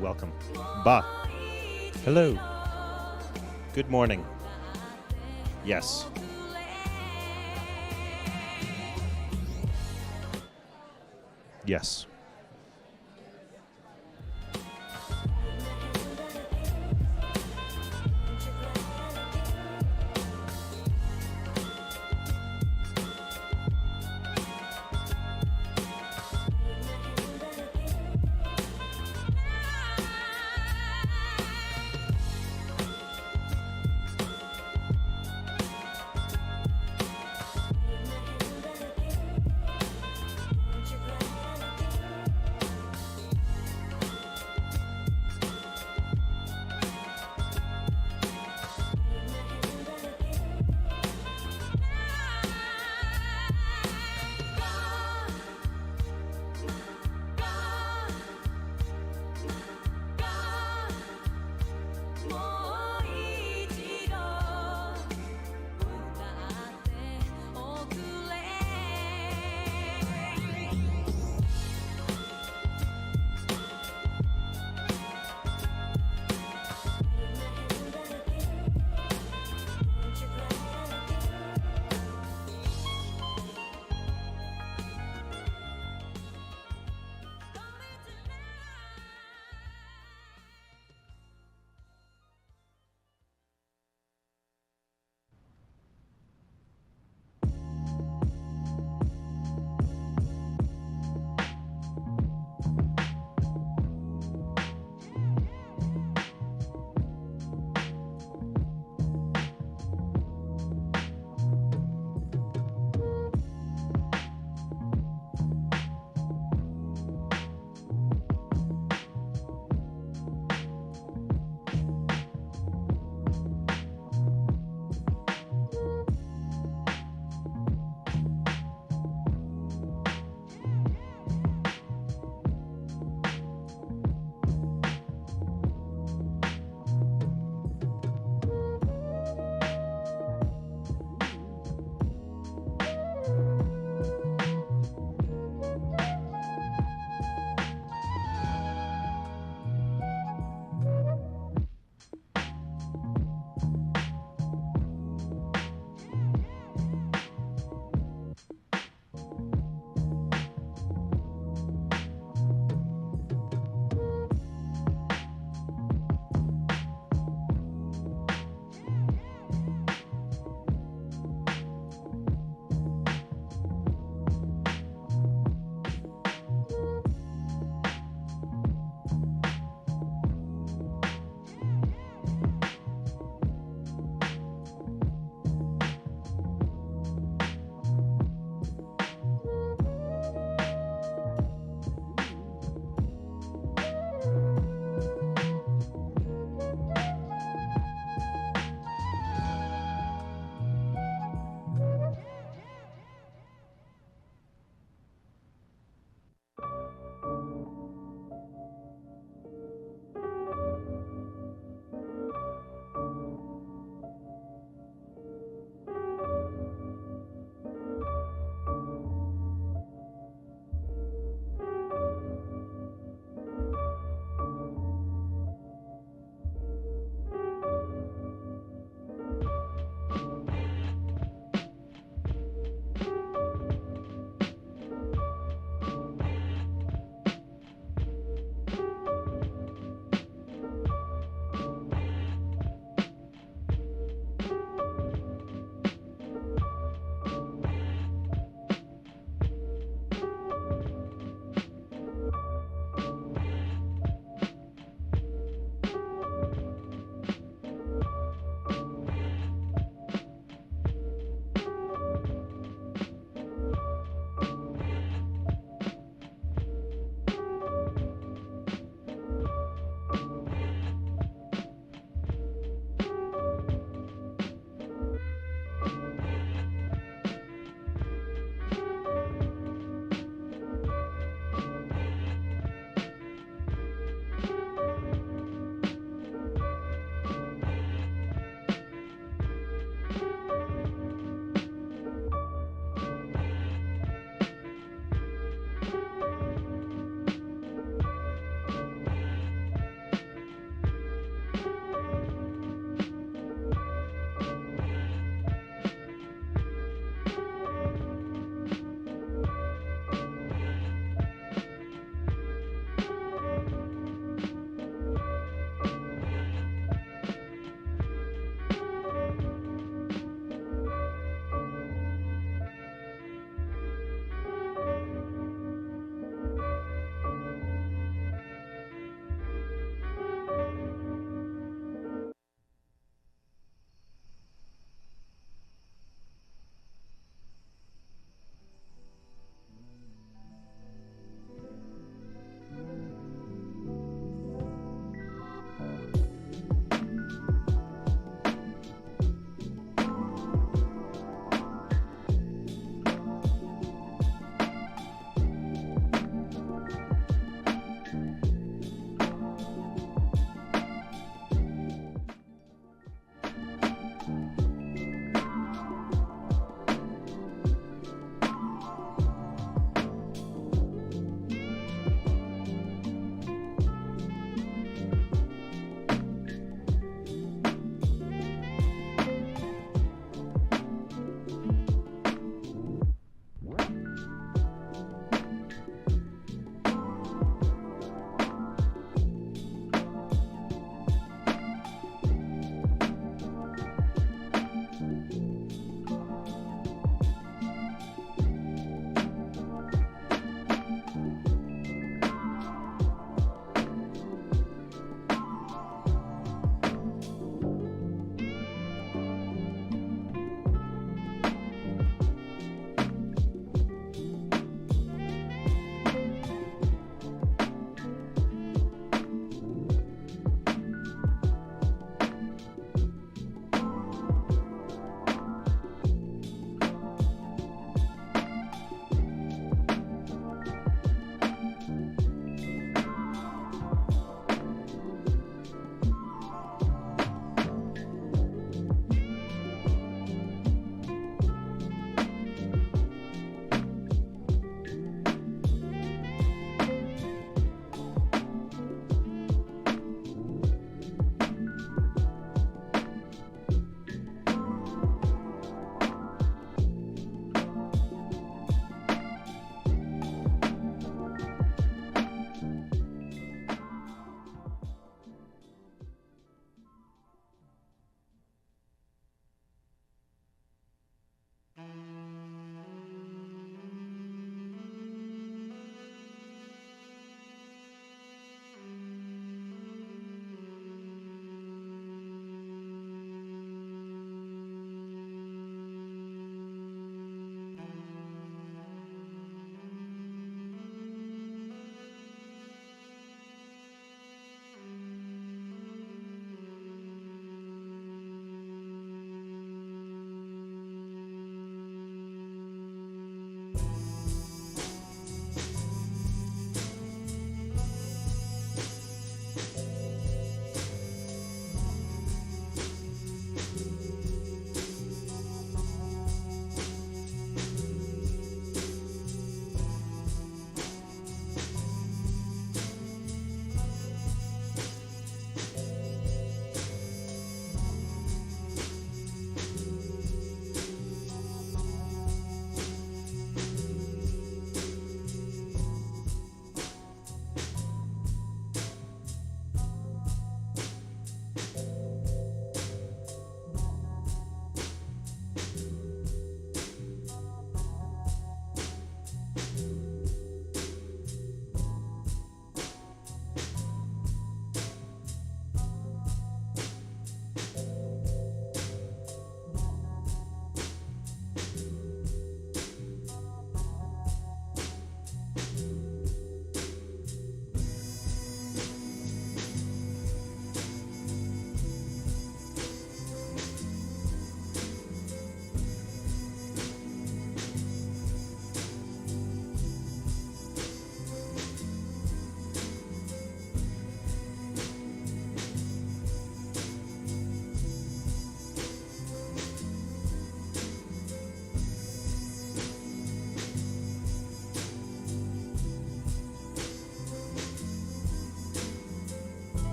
welcome. Ba. Hello. Good morning. Yes. Yes.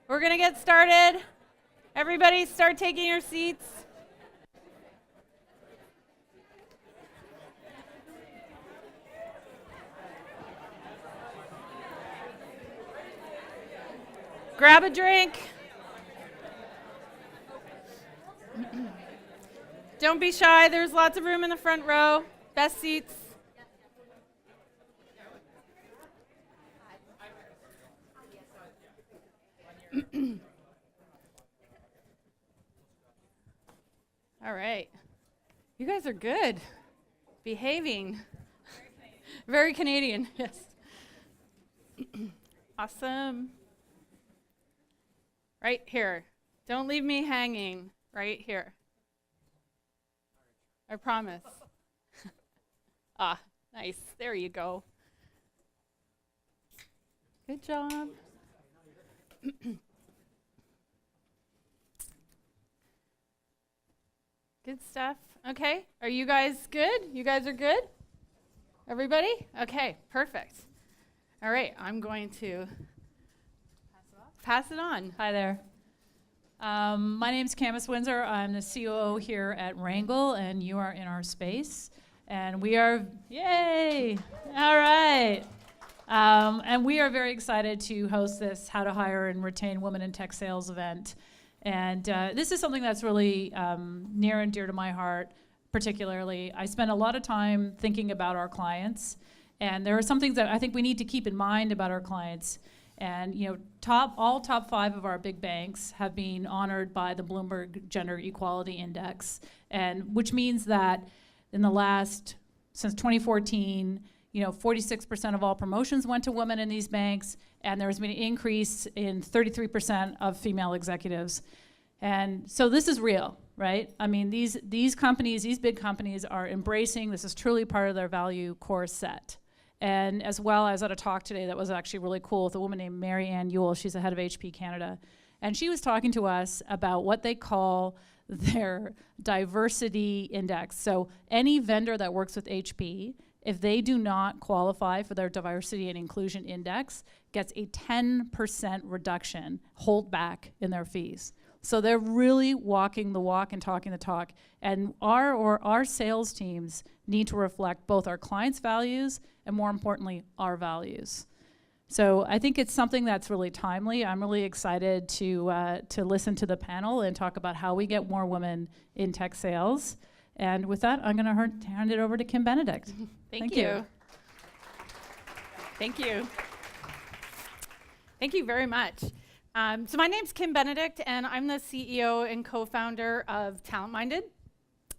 We're going to get started. Everybody start taking your seats. Grab a drink. Don't be shy. There's lots of room in the front row. Best seats. All right. You guys are good. Behaving. Very Canadian, yes. Awesome. Right here. Don't leave me hanging. Right here. I promise. Nice. There you go. Good job. Good stuff. Okay. Are you guys good? You guys are good? Everybody? Okay. Perfect. All right. I'm going to pass it on. Hi there. My name's Camus Windsor. I'm the COO here at Rangle, and you are in our space. And we are, yay! All right. And we are very excited to host this How to Hire and Retain Women in Tech Sales event. And this is something that's really near and dear to my heart, particularly. I spend a lot of time thinking about our clients, and there are some things that I think we need to keep in mind about our clients. And all top 5 of our big banks have been honored by the Bloomberg Gender Equality Index, and which means that in the last, since 2014, 46% of all promotions went to women in these banks, and there's been an increase in 33% of female executives. And so this is real, right? I mean, these companies, these big companies are embracing, this is truly part of their value core set. And as well, I was at a talk today that was actually really cool with a woman named Mary Ann Ewell. She's the head of HP Canada. And she was talking to us about what they call their diversity index. So any vendor that works with HP, if they do not qualify for their diversity and inclusion index, gets a 10% reduction, hold back in their fees. So they're really walking the walk and talking the talk. And our sales teams need to reflect both our clients' values and, more importantly, our values. So I think it's something that's really timely. I'm really excited to listen to the panel and talk about how we get more women in tech sales. And with that, I'm going to hand it over to Kim Benedict. Thank you. Thank you. Thank you very much. So my name's Kim Benedict, and I'm the CEO and co-founder of Talent Minded.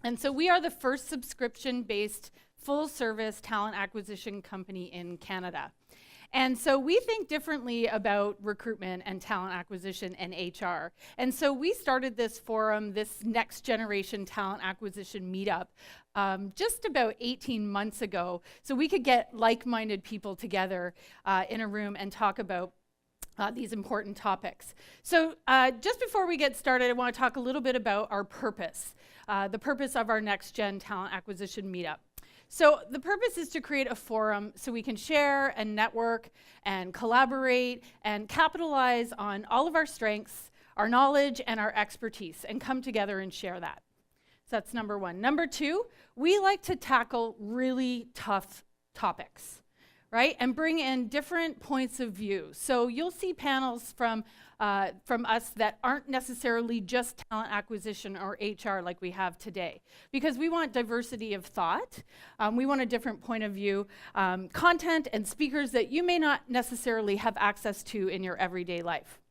And so we are the first subscription-based, full-service talent acquisition company in Canada. And so we think differently about recruitment and talent acquisition and HR. And so we started this forum, this next generation talent acquisition meetup, just about 18 months ago, so we could get like-minded people together in a room and talk about these important topics. So just before we get started, I want to talk a little bit about our purpose, the purpose of our next gen talent acquisition meetup. So the purpose is to create a forum so we can share and network and collaborate and capitalize on all of our strengths, our knowledge, and our expertise, and come together and share that. So that's number one. Number two, we like to tackle really tough topics, right? And bring in different points of view. So you'll see panels from us that aren't necessarily just talent acquisition or HR like we have today, because we want diversity of thought. We want a different point of view, content and speakers that you may not necessarily have access to in your everyday life.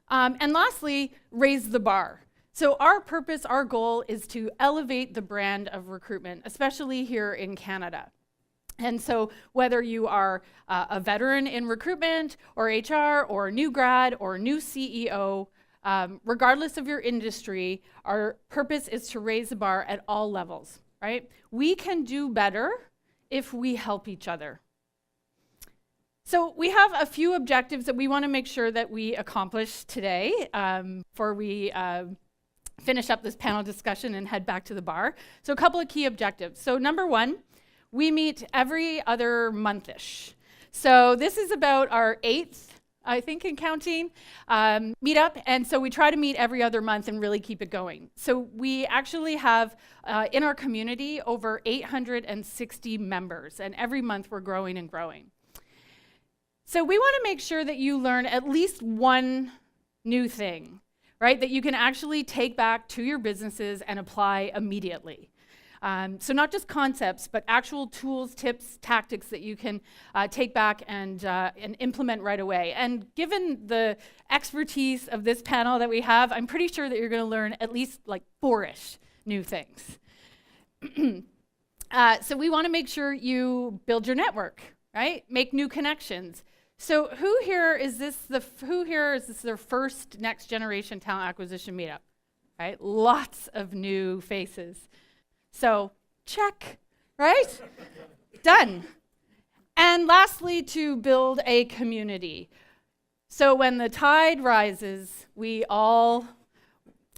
And lastly, raise the bar. So our purpose, our goal is to elevate the brand of recruitment, especially here in Canada. And so whether you are a veteran in recruitment or HR or a new grad or a new CEO, regardless of your industry, our purpose is to raise the bar at all levels, right? We can do better if we help each other. So we have a few objectives that we want to make sure that we accomplish today before we finish up this panel discussion and head back to the bar. So a couple of key objectives. So number one, we meet every other month-ish. So this is about our 8th I think, in counting, meetup. And so we try to meet every other month and really keep it going. So we actually have, in our community, over 860 members. And every month we're growing and growing. So we want to make sure that you learn at least one new thing, right, that you can actually take back to your businesses and apply immediately. So not just concepts, but actual tools, tips, tactics that you can take back and implement right away. And given the expertise of this panel that we have, I'm pretty sure that you're going to learn at least like 4-ish new things. So we want to make sure you build your network, right? Make new connections. So who here is this their first next generation talent acquisition meetup? Right? Lots of new faces. So check, right? Done. And lastly, to build a community. So when the tide rises, we all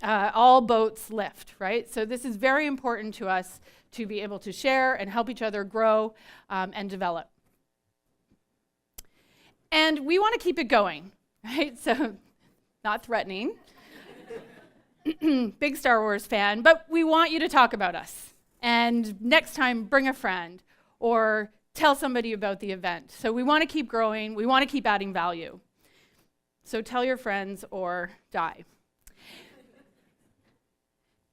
boats lift, right? So this is very important to us to be able to share and help each other grow and develop. And we want to keep it going, right? So not threatening. Big Star Wars fan, but we want you to talk about us. And next time, bring a friend or tell somebody about the event. So we want to keep growing. We want to keep adding value. So tell your friends or die.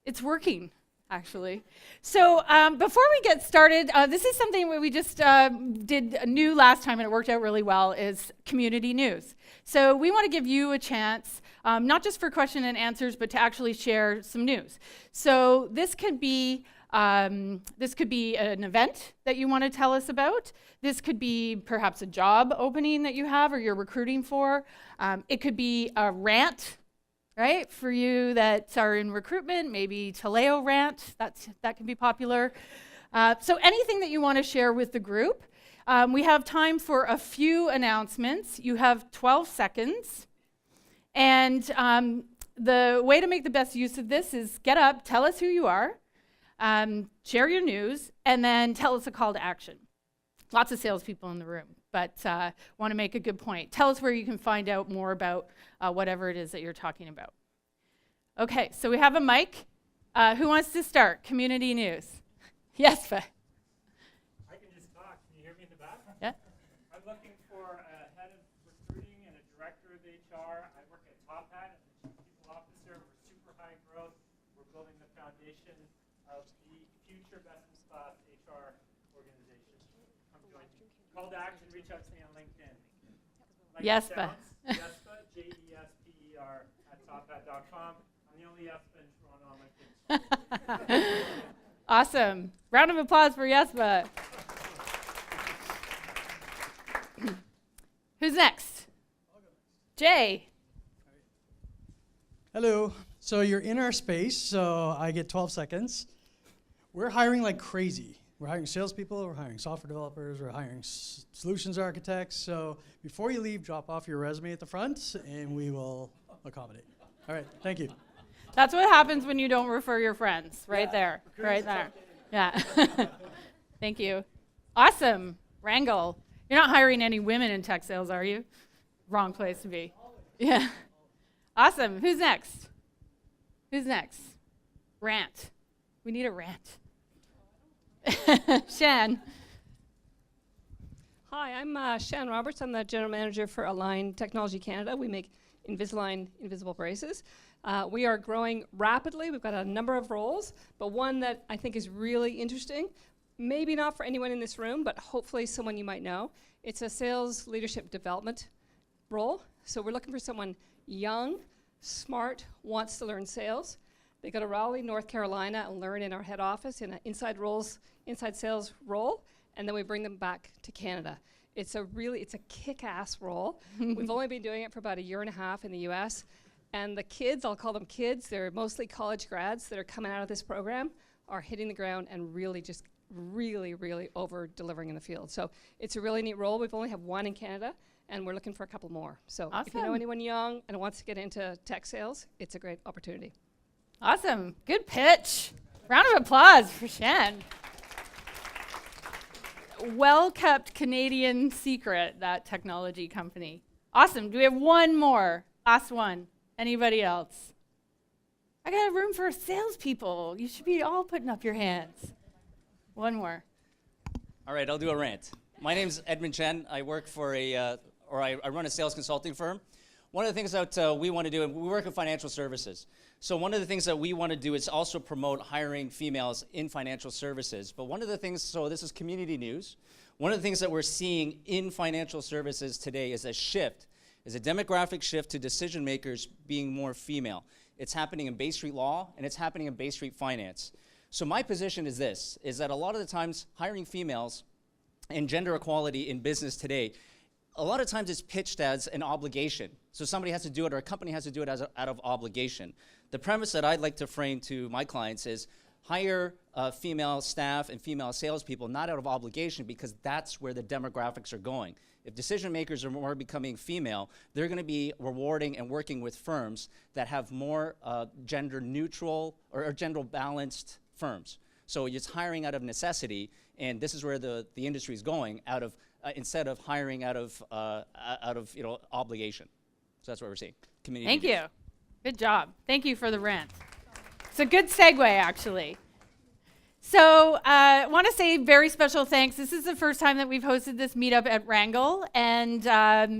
It's working, actually. So before we get started, this is something we just did new last time, and it worked out really well, is community news. So we want to give you a chance, not just for question and answers, but to actually share some news. So this could be an event that you want to tell us about. This could be perhaps a job opening that you have or you're recruiting for. It could be a rant, right? For you that are in recruitment, maybe Taleo rant, that can be popular. So anything that you want to share with the group. We have time for a few announcements. You have 12 seconds. And the way to make the best use of this is get up, tell us who you are, share your news, and then tell us a call to action. Lots of salespeople in the room, but want to make a good point. Tell us where you can find out more about whatever it is that you're talking about. Okay, so we have a mic. Who wants to start? Community news. Yes, Faye. I can just talk. Can you hear me in the back? Yeah. I'm looking for a head of recruiting and a director of HR. I work at Top Hat as the chief people officer. We're super high growth. We're building the foundation of the future best-in-class HR organization. Come join me. Call to action, reach out to me on LinkedIn. Like Yespa. Yespa, Jesper, at tophat.com. I'm the only Yespa in Toronto on LinkedIn. Awesome. Round of applause for Yespa. Who's next? Jay. Hello. So you're in our space, so I get 12 seconds. We're hiring like crazy. We're hiring salespeople, we're hiring software developers, we're hiring solutions architects. So before you leave, drop off your resume at the front, and we will accommodate. All right, thank you. That's what happens when you don't refer your friends. Right there. Right there. Yeah. Thank you. Awesome. Rangle. You're not hiring any women in tech sales, are you? Wrong place to be. Yeah. Awesome. Who's next? Who's next? Rant. We need a rant. Shan. Hi, I'm Shan Roberts. I'm the General Manager for Align Technology Canada. We make Invisalign invisible braces. We are growing rapidly. We've got a number of roles, but one that I think is really interesting, maybe not for anyone in this room, but hopefully someone you might know. It's a sales leadership development role. So we're looking for someone young, smart, wants to learn sales. They go to Raleigh, North Carolina, and learn in our head office in an inside sales role, and then we bring them back to Canada. It's a kick-ass role. We've only been doing it for about 1.5 years in the US, and the kids, I'll call them kids, they're mostly college grads that are coming out of this program, are hitting the ground and really over-delivering in the field. So it's a really neat role. We've only have one in Canada, and we're looking for a couple more. So awesome. If you know anyone young and wants to get into tech sales, it's a great opportunity. Awesome. Good pitch. Round of applause for Shan. Well-kept Canadian secret, that technology company. Awesome. Do we have one more? Last one. Anybody else? I got a room for salespeople. You should be all putting up your hands. One more. All right, I'll do a rant. My name's Edmund Chen. I work for I run a sales consulting firm. One of the things that we want to do, and we work in financial services. So one of the things that we want to do is also promote hiring females in financial services. But one of the things, so this is community news. One of the things that we're seeing in financial services today is a demographic shift to decision makers being more female. It's happening in Bay Street Law, and it's happening in Bay Street Finance. So my position is this, is that a lot of the times hiring females and gender equality in business today, a lot of times it's pitched as an obligation. So somebody has to do it, or a company has to do it out of obligation. The premise that I'd like to frame to my clients is hire female staff and female salespeople not out of obligation, because that's where the demographics are going. If decision makers are more becoming female, they're going to be rewarding and working with firms that have more gender neutral or gender balanced firms. So it's hiring out of necessity, and this is where the industry is going, out of instead of hiring out of obligation. So that's what we're seeing. Community Thank news. you. Good job. Thank you for the rant. It's a good segue, actually. So I want to say very special thanks. This is the first time that we've hosted this meetup at Rangle, and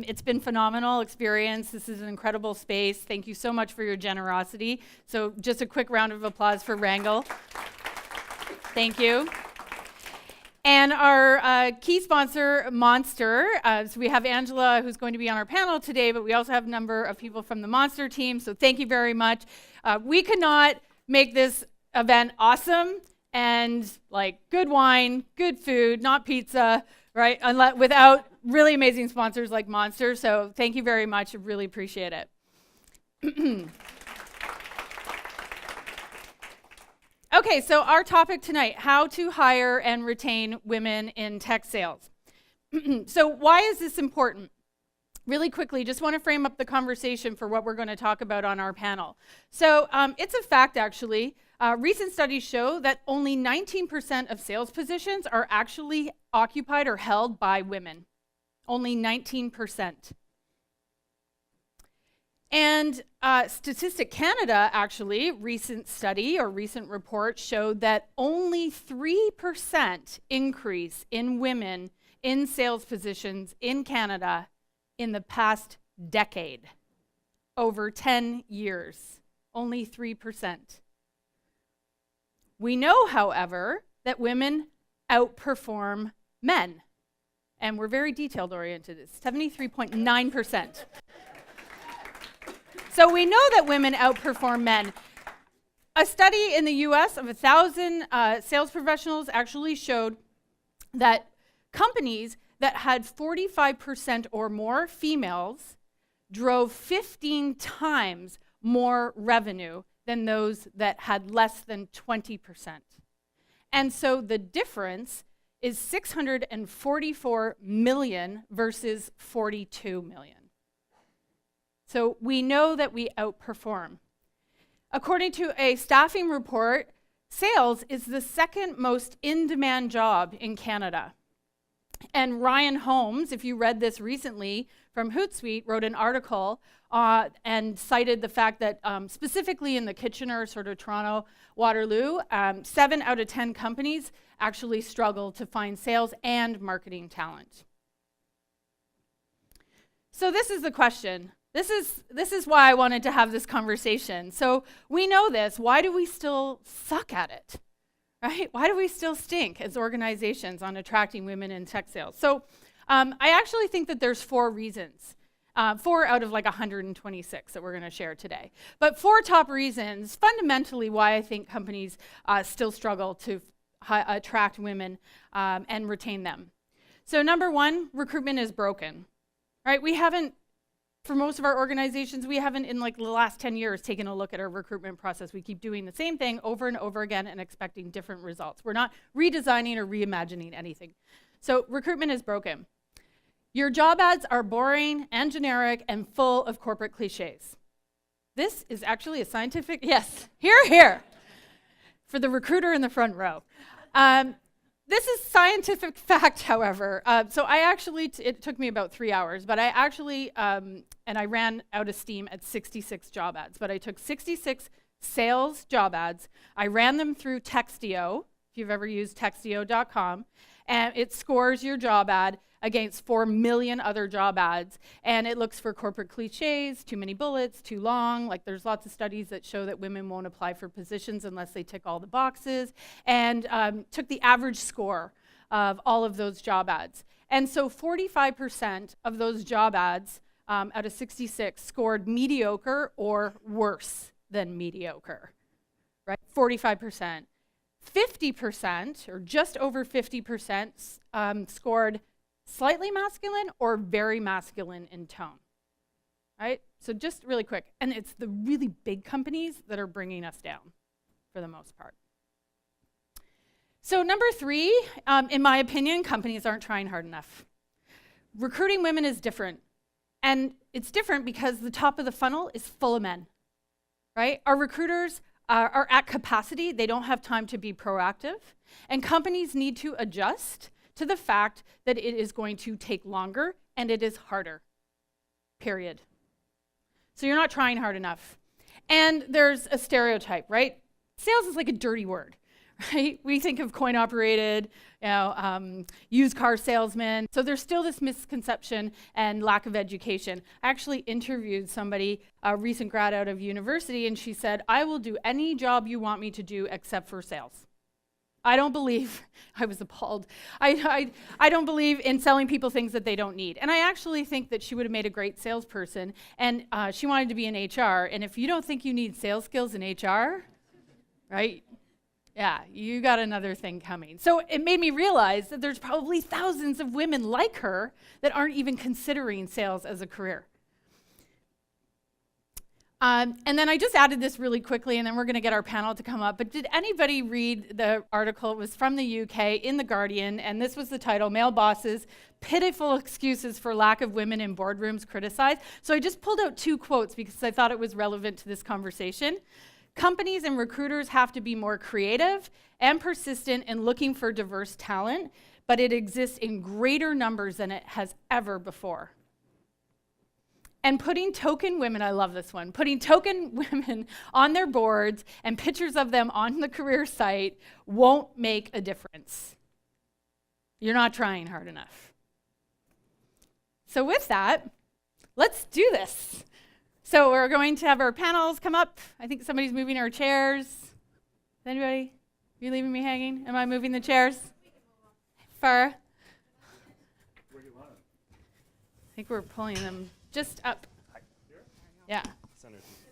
it's been phenomenal experience. This is an incredible space. Thank you so much for your generosity. So just a quick round of applause for Rangle. Thank you. And our key sponsor, Monster. So we have Angela, who's going to be on our panel today, but we also have a number of people from the Monster team. So thank you very much. We could not make this event awesome and like good wine, good food, not pizza, right? Without really amazing sponsors like Monster. So thank you very much. I really appreciate it. Okay, so our topic tonight, how to hire and retain women in tech sales. So why is this important? Really quickly, just want to frame up the conversation for what we're going to talk about on our panel. So it's a fact, actually. Recent studies show that only 19% of sales positions are actually occupied or held by women. Only 19%. And Statistic Canada, actually, recent study or recent report showed that only 3% increase in women in sales positions in Canada in the past decade. Over 10 years, only 3%. We know, however, that women outperform men. And we're very detailed oriented. It's 73.9%. So we know that women outperform men. A study in the US of 1,000 sales professionals actually showed that companies that had 45% or more females drove 15 times more revenue than those that had less than 20%. And so the difference is 644 million versus 42 million. So we know that we outperform. According to a staffing report, sales is the second most in-demand job in Canada. And Ryan Holmes, if you read this recently from Hootsuite, wrote an article and cited the fact that specifically in the Kitchener, sort of Toronto, Waterloo, 7 out of 10 companies actually struggle to find sales and marketing talent. So this is the question. This is why I wanted to have this conversation. So we know this. Why do we still suck at it? Right? Why do we still stink as organizations on attracting women in tech sales? So I actually think that there's 4 reasons. 4 out of like 126 that we're going to share today. But 4 top reasons, fundamentally, why I think companies still struggle to attract women and retain them. So number 1, recruitment is broken. Right? For most of our organizations, we haven't in like the last 10 years taken a look at our recruitment process. We keep doing the same thing over and over again and expecting different results. We're not redesigning or reimagining anything. So recruitment is broken. Your job ads are boring and generic and full of corporate cliches. This is actually a scientific, yes, here, for the recruiter in the front row. This is scientific fact, however. So I actually, it took me about 3 hours, but I actually, and I ran out of steam at 66 job ads, but I took 66 sales job ads. I ran them through Textio, if you've ever used Textio.com, and it scores your job ad against 4 million other job ads, and it looks for corporate cliches, too many bullets, too long. Like, there's lots of studies that show that women won't apply for positions unless they tick all the boxes, and took the average score of all of those job ads. And so 45% of those job ads out of 66 scored mediocre or worse than mediocre, right? 45%. 50%, or just over 50%, scored slightly masculine or very masculine in tone, right? So just really quick, and it's the really big companies that are bringing us down for the most part. So number 3, in my opinion, companies aren't trying hard enough. Recruiting women is different, and it's different because the top of the funnel is full of men, right? Our recruiters are at capacity. They don't have time to be proactive, and companies need to adjust to the fact that it is going to take longer and it is harder, period. So you're not trying hard enough. And there's a stereotype, right? Sales is like a dirty word, right? We think of coin-operated, used car salesman. So there's still this misconception and lack of education. I actually interviewed somebody, a recent grad out of university, and she said, I will do any job you want me to do except for sales. I don't believe, I was appalled. I don't believe in selling people things that they don't need. And I actually think that she would have made a great salesperson, and she wanted to be in HR. And if you don't think you need sales skills in HR, right? Yeah, you got another thing coming. So it made me realize that there's probably thousands of women like her that aren't even considering sales as a career. And then I just added this really quickly, and then we're going to get our panel to come up. But did anybody read the article? It was from the UK in The Guardian, and this was the title, Male Bosses, Pitiful Excuses for Lack of Women in Boardrooms Criticized. So I just pulled out 2 quotes because I thought it was relevant to this conversation. Companies and recruiters have to be more creative and persistent in looking for diverse talent, but it exists in greater numbers than it has ever before. And putting token women, I love this one, putting token women on their boards and pictures of them on the career site won't make a difference. You're not trying hard enough. So with that, let's do this. So we're going to have our panels come up. I think somebody's moving our chairs. Anybody? Are you leaving me hanging? Am I moving the chairs? Far? Where do you want them? I think we're pulling them just up. Yeah.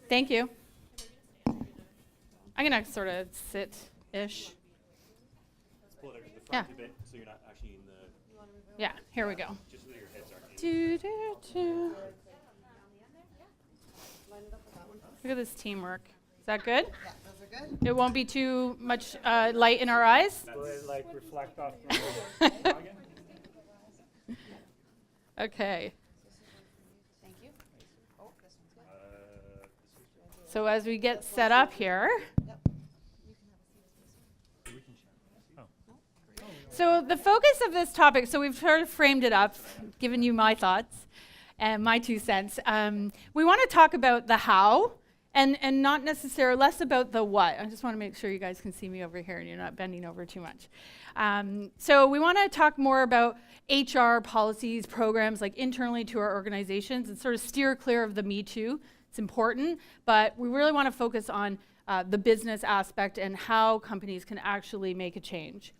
Thank you. I'm going to sort of sit-ish. Yeah. So you're not actually in the... Yeah, here we go. Just so your heads aren't... Look at this teamwork. Is that good? Yeah, those are good. It won't be too much light in our eyes? Will it like reflect off the login? Okay. Thank you. Oh, this one's good. So as we get set up here. So the focus of this topic, so we've sort of framed it up, given you my thoughts and my 2 cents. We want to talk about the how and not necessarily, less about the what. I just want to make sure you guys can see me over here and you're not bending over too much. So we want to talk more about HR policies, programs, like internally to our organizations, and sort of steer clear of the Me Too. It's important, but we really want to focus on the business aspect and how companies can actually make a change.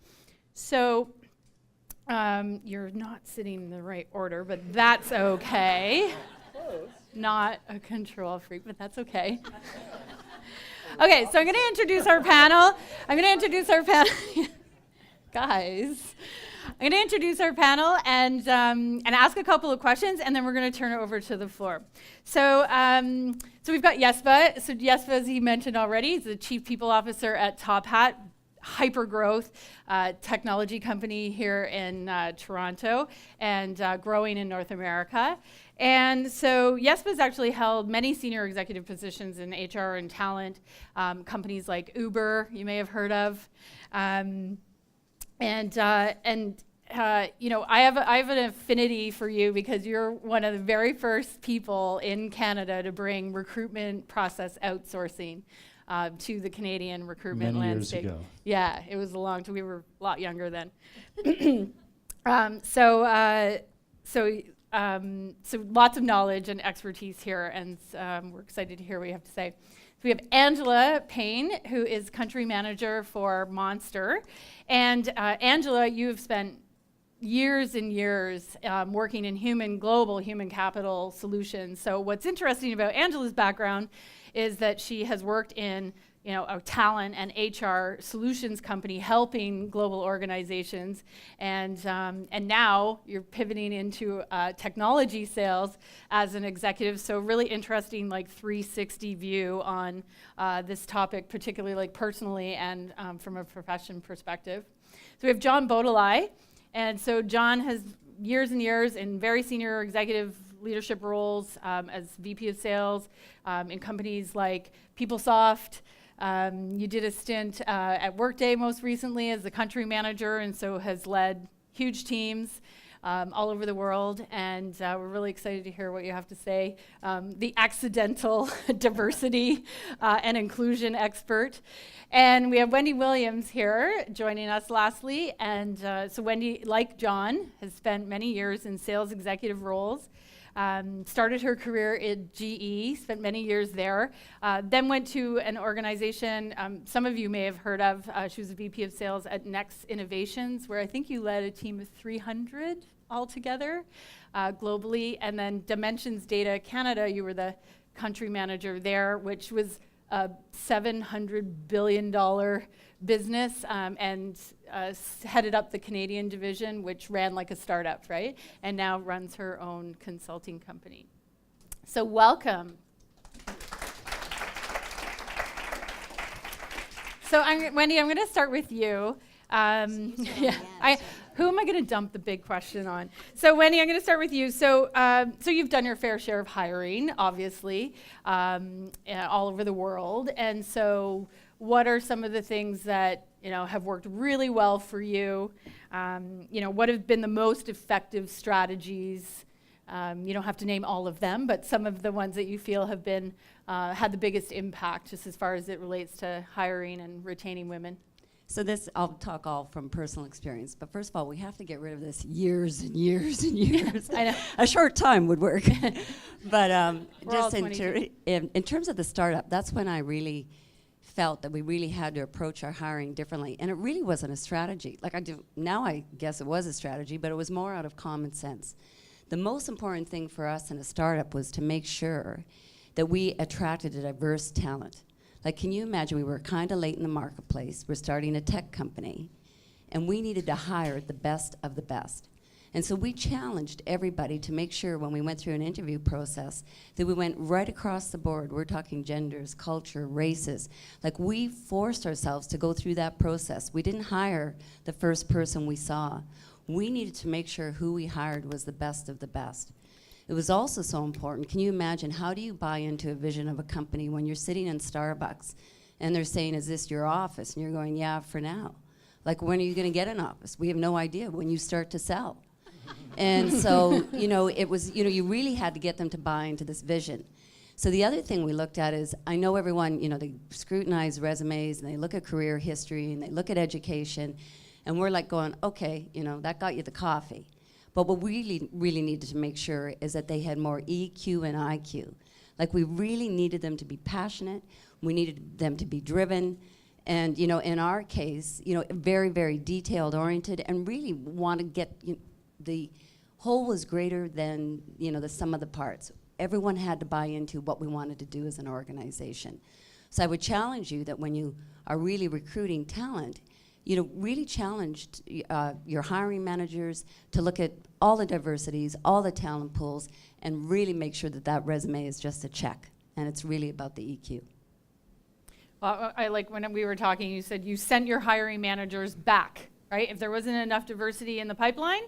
So you're not sitting in the right order, but that's okay. Not a control freak, but that's okay. Okay, so I'm going to introduce our panel. Guys. I'm going to introduce our panel and ask a couple of questions, and then we're going to turn it over to the floor. So we've got Jesper. So Jesper, as he mentioned already, is the Chief People Officer at Top Hat, hyper-growth technology company here in Toronto and growing in North America. And so Jesper's actually held many senior executive positions in HR and talent, companies like Uber, you may have heard of. You know, I have an affinity for you because you're one of the very first people in Canada to bring recruitment process outsourcing to the Canadian recruitment Many years landscape. ago. Yeah, it was a long time. We were a lot younger then. So lots of knowledge and expertise here, and we're excited to hear what you have to say. So we have Angela Payne, who is country manager for Monster. And Angela, you have spent years and years working in global human capital solutions. So what's interesting about Angela's background is that she has worked in, you know, a talent and HR solutions company helping global organizations, and now you're pivoting into technology sales as an executive. So really interesting, like 360 view on this topic, particularly like personally and from a profession perspective. So we have John Bodalai, and so John has years and years in very senior executive leadership roles as VP of sales in companies like PeopleSoft. You did a stint at Workday most recently as the country manager, and so has led huge teams all over the world, and we're really excited to hear what you have to say. The accidental diversity and inclusion expert. And we have Wendy Williams here joining us lastly, and so Wendy, like John, has spent many years in sales executive roles. Started her career at GE, spent many years there, then went to an organization some of you may have heard of. She was a VP of sales at Next Innovations, where I think you led a team of 300 altogether globally. And then Dimensions Data Canada, you were the country manager there, which was a $700 billion business, and headed up the Canadian division, which ran like a startup, right? And now runs her own consulting company. So welcome. So Wendy, I'm going to start with you. Who am I going to dump the big question on? So Wendy, I'm going to start with you. So you've done your fair share of hiring, obviously, all over the world. And so what are some of the things that, you know, have worked really well for you? You know, what have been the most effective strategies? You don't have to name all of them, but some of the ones that you feel have been had the biggest impact, just as far as it relates to hiring and retaining women. So this, I'll talk all from personal experience, but first of all, we have to get rid of this years and years and years. I know. A short time would work. But We're all just in terms of the startup, that's when I really felt that we really had to approach our hiring differently. And it really wasn't a strategy. Like now I guess it was a strategy, but it was more out of common sense. The most important thing for us in a startup was to make sure that we attracted a diverse talent. Like, can you imagine, we were kind of late in the marketplace, we're starting a tech company, and we needed to hire the best of the best. And so we challenged everybody to make sure when we went through an interview process that we went right across the board. We're talking genders, culture, races. Like, we forced ourselves to go through that process. We didn't hire the first person we saw. We needed to make sure who we hired was the best of the best. It was also so important. Can you imagine, how do you buy into a vision of a company when you're sitting in Starbucks and they're saying, is this your office? And you're going, yeah, for now. Like, when are you going to get an office? We have no idea. When you start to sell. And so, you know, it was, you know, you really had to get them to buy into this vision. So the other thing we looked at is, I know everyone, you know, they scrutinize resumes and they look at career history and they look at education, and we're like going, okay, you know, that got you the coffee. But what we really needed to make sure is that they had more EQ and IQ. Like, we really needed them to be passionate. We needed them to be driven. And, you know, in our case, you know, very, very detailed oriented, and really want to get, the whole was greater than, you know, the sum of the parts. Everyone had to buy into what we wanted to do as an organization. So I would challenge you that when you are really recruiting talent, you know, really challenged your hiring managers to look at all the diversities, all the talent pools, and really make sure that that resume is just a check. And it's really about the EQ. Well, I like when we were talking, you said you sent your hiring managers back, right? If there wasn't enough diversity in the pipeline,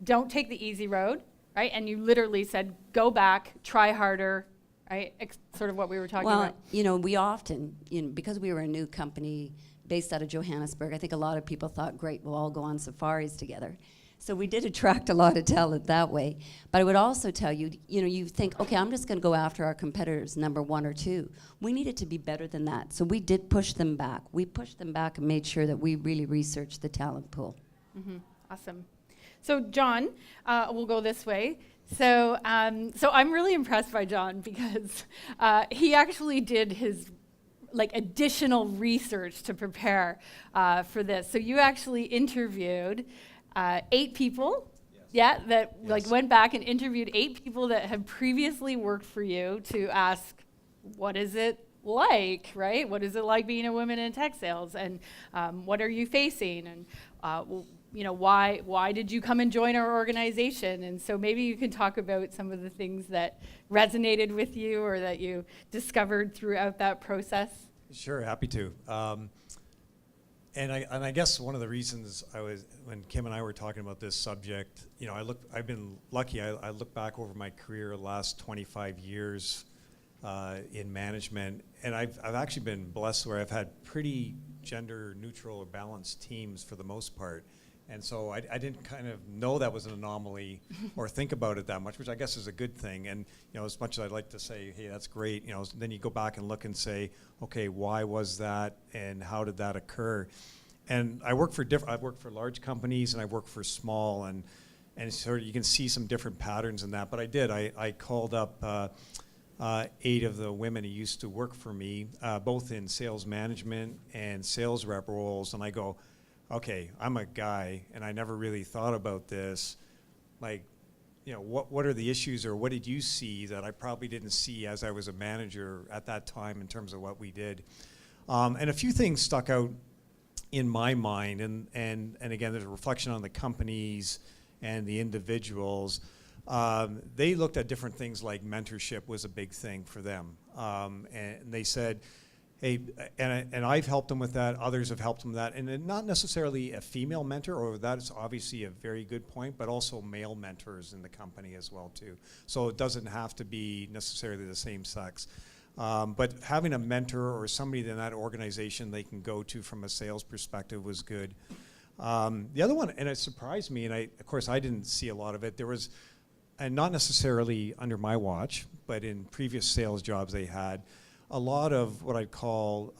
don't take the easy road, right? And you literally said, go back, try harder, right? Sort of what we were talking about. Well, you know, we often, you know, because we were a new company, based out of Johannesburg. I think a lot of people thought, great, we'll all go on safaris together. So we did attract a lot of talent that way. But I would also tell you, you think, okay, I'm just going to go after our competitors, number 1 or 2. We needed to be better than that. So we did push them back. We pushed them back and made sure that we really researched the talent pool. Mm-hmm. Awesome. So John, we'll go this way. So I'm really impressed by John because he actually did his additional research to prepare for this. So you actually interviewed 8 people, went back and interviewed 8 people that had previously worked for you to ask, what is it like, right? What is it like being a woman in tech sales, and what are you facing, and why did you come and join our organization? And so maybe you can talk about some of the things that resonated with you or that you discovered throughout that process. Sure, happy to. And I guess one of the reasons when Kim and I were talking about this subject, I've been lucky. I look back over my career, the last 25 years in management, and I've actually been blessed where I've had pretty gender neutral or balanced teams for the most part. And so I didn't kind of know that was an anomaly or think about it that much, which I guess is a good thing. And as much as I'd like to say, hey, that's great, then you go back and look and say, okay, why was that, and how did that occur? And I've worked for large companies, and I've worked for small, and sort of you can see some different patterns in that. But I called up 8 of the women who used to work for me, both in sales management and sales rep roles, and I go, okay, I'm a guy, and I never really thought about this. What are the issues, or what did you see that I probably didn't see as I was a manager at that time in terms of what we did? And a few things stuck out in my mind, and again, there's a reflection on the companies and the individuals. They looked at different things, like mentorship was a big thing for them. And they said, hey, and I've helped them with that, others have helped them with that, and not necessarily a female mentor, or that is obviously a very good point, but also male mentors in the company as well too. So it doesn't have to be necessarily the same sex. But having a mentor or somebody in that organization they can go to from a sales perspective was good. The other one, and it surprised me, and of course I didn't see a lot of it, there was, and not necessarily under my watch, but in previous sales jobs they had, a lot of what I'd call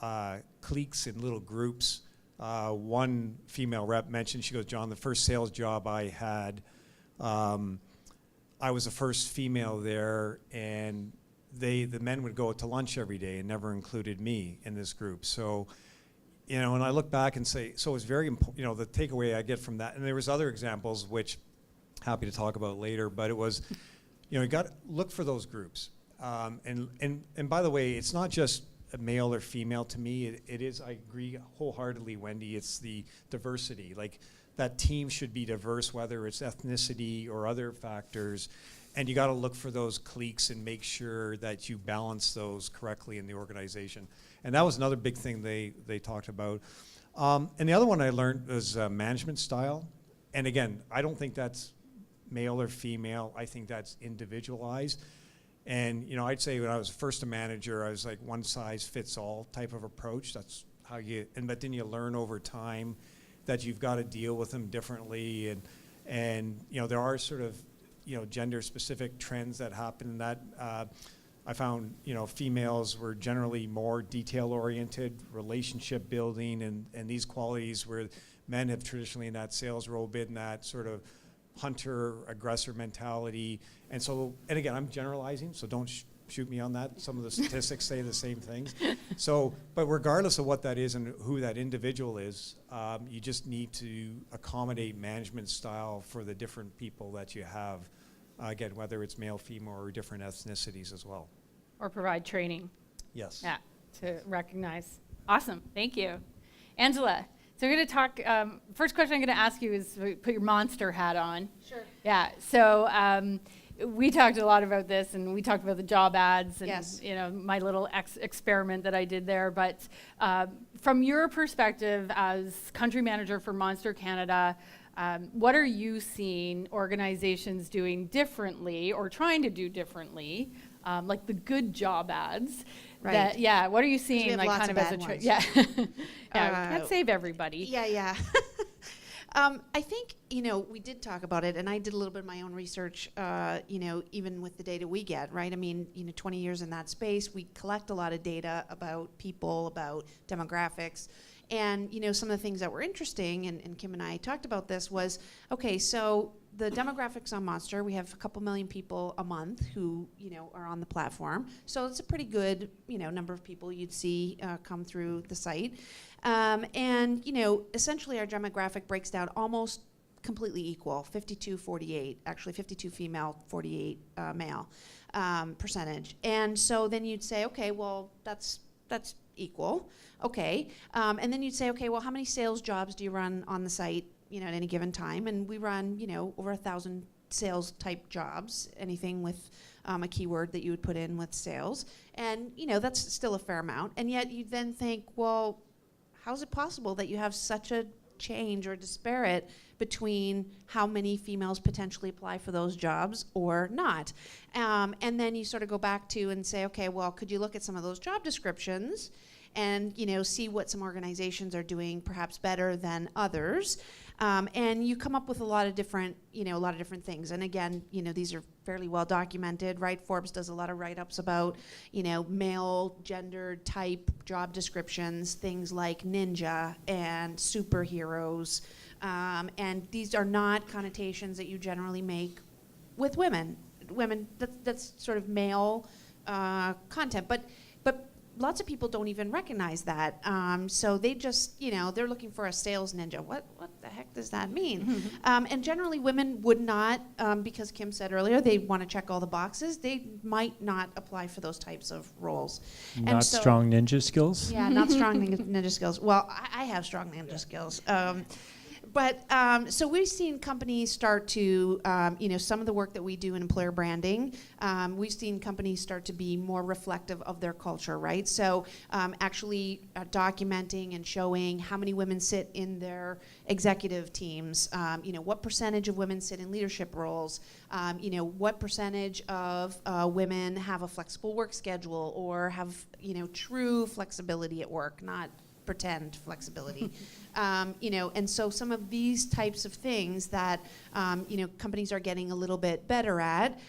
cliques in little groups. One female rep mentioned, she goes, John, the first sales job I had, I was the first female there, and the men would go to lunch every day and never included me in this group. So, and I look back and say, so it's very important, the takeaway I get from that, and there was other examples which happy to talk about later, but it was, you got to look for those groups. And by the way, it's not just a male or female to me. It is, I agree wholeheartedly, Wendy, it's the diversity. Like, that team should be diverse, whether it's ethnicity or other factors. And you got to look for those cliques and make sure that you balance those correctly in the organization. And that was another big thing they talked about. And the other one I learned was management style. And again, I don't think that's male or female. I think that's individualized. And I'd say when I was first a manager, I was like one size fits all type of approach. That's how but then you learn over time that you've got to deal with them differently. And there are sort of gender specific trends that happen in that. I found females were generally more detail oriented, relationship building, and these qualities where men have traditionally in that sales role been that sort of hunter aggressor mentality. And again, I'm generalizing, so don't shoot me on that. Some of the statistics say the same things. But regardless of what that is and who that individual is, you just need to accommodate management style for the different people that you have. Again, whether it's male, female, or different ethnicities as well. Or provide training. Yes. Yeah, to recognize. Awesome, thank you. Angela, so we're going to talk, first question I'm going to ask you is put your monster hat on. Sure. Yeah, so we talked a lot about this, and we talked about the job ads and Yes. my little experiment that I did there. But from your perspective as country manager for Monster Canada, what are you seeing organizations doing differently or trying to do differently, like the good job ads, Right. Yeah, what are you we seeing have like lots kind of of as a bad trend? ones. Yeah. Yeah, we can't save everybody. Yeah. I think, we did talk about it, and I did a little bit of my own research, even with the data we get, right? I mean, 20 years in that space, we collect a lot of data about people, about demographics. And, some of the things that were interesting, and Kim and I talked about this, was, okay, so the demographics on Monster, we have a couple million people a month who, are on the platform. So it's a pretty good, number of people you'd see come through the site. And, essentially our demographic breaks down almost completely equal, 52-48, actually 52 female, 48 male percentage. And so then you'd say, okay, well, that's equal. Okay. And then you'd say, okay, well, how many sales jobs do you run on the site, at any given time? And we run, over 1,000 sales type jobs, anything with a keyword that you would put in with sales. And, that's still a fair amount. And yet you then think, well, how is it possible that you have such a change or disparate between how many females potentially apply for those jobs or not? And then you sort of go back to and say, okay, well, could you look at some of those job descriptions and, see what some organizations are doing perhaps better than others? And you come up with a lot of different things. And again, these are fairly well documented, right? Forbes does a lot of write-ups about, male, gender type job descriptions, things like ninja and superheroes. And these are not connotations that you generally make with women. That's sort of male content. But lots of people don't even recognize that. So they just, they're looking for a sales ninja. What the heck does that mean? And generally women would not, because Kim said earlier, they want to check all the boxes. They might not apply for those types of roles. Not strong ninja skills? Yeah, not strong ninja skills. Well, I have strong ninja skills. But so we've seen companies start to, some of the work that we do in employer branding, we've seen companies start to be more reflective of their culture, right? So actually documenting and showing how many women sit in their executive teams, what percentage of women sit in leadership roles, what percentage of women have a flexible work schedule or have, true flexibility at work, not pretend flexibility. And so some of these types of things that, companies are getting a little bit better at,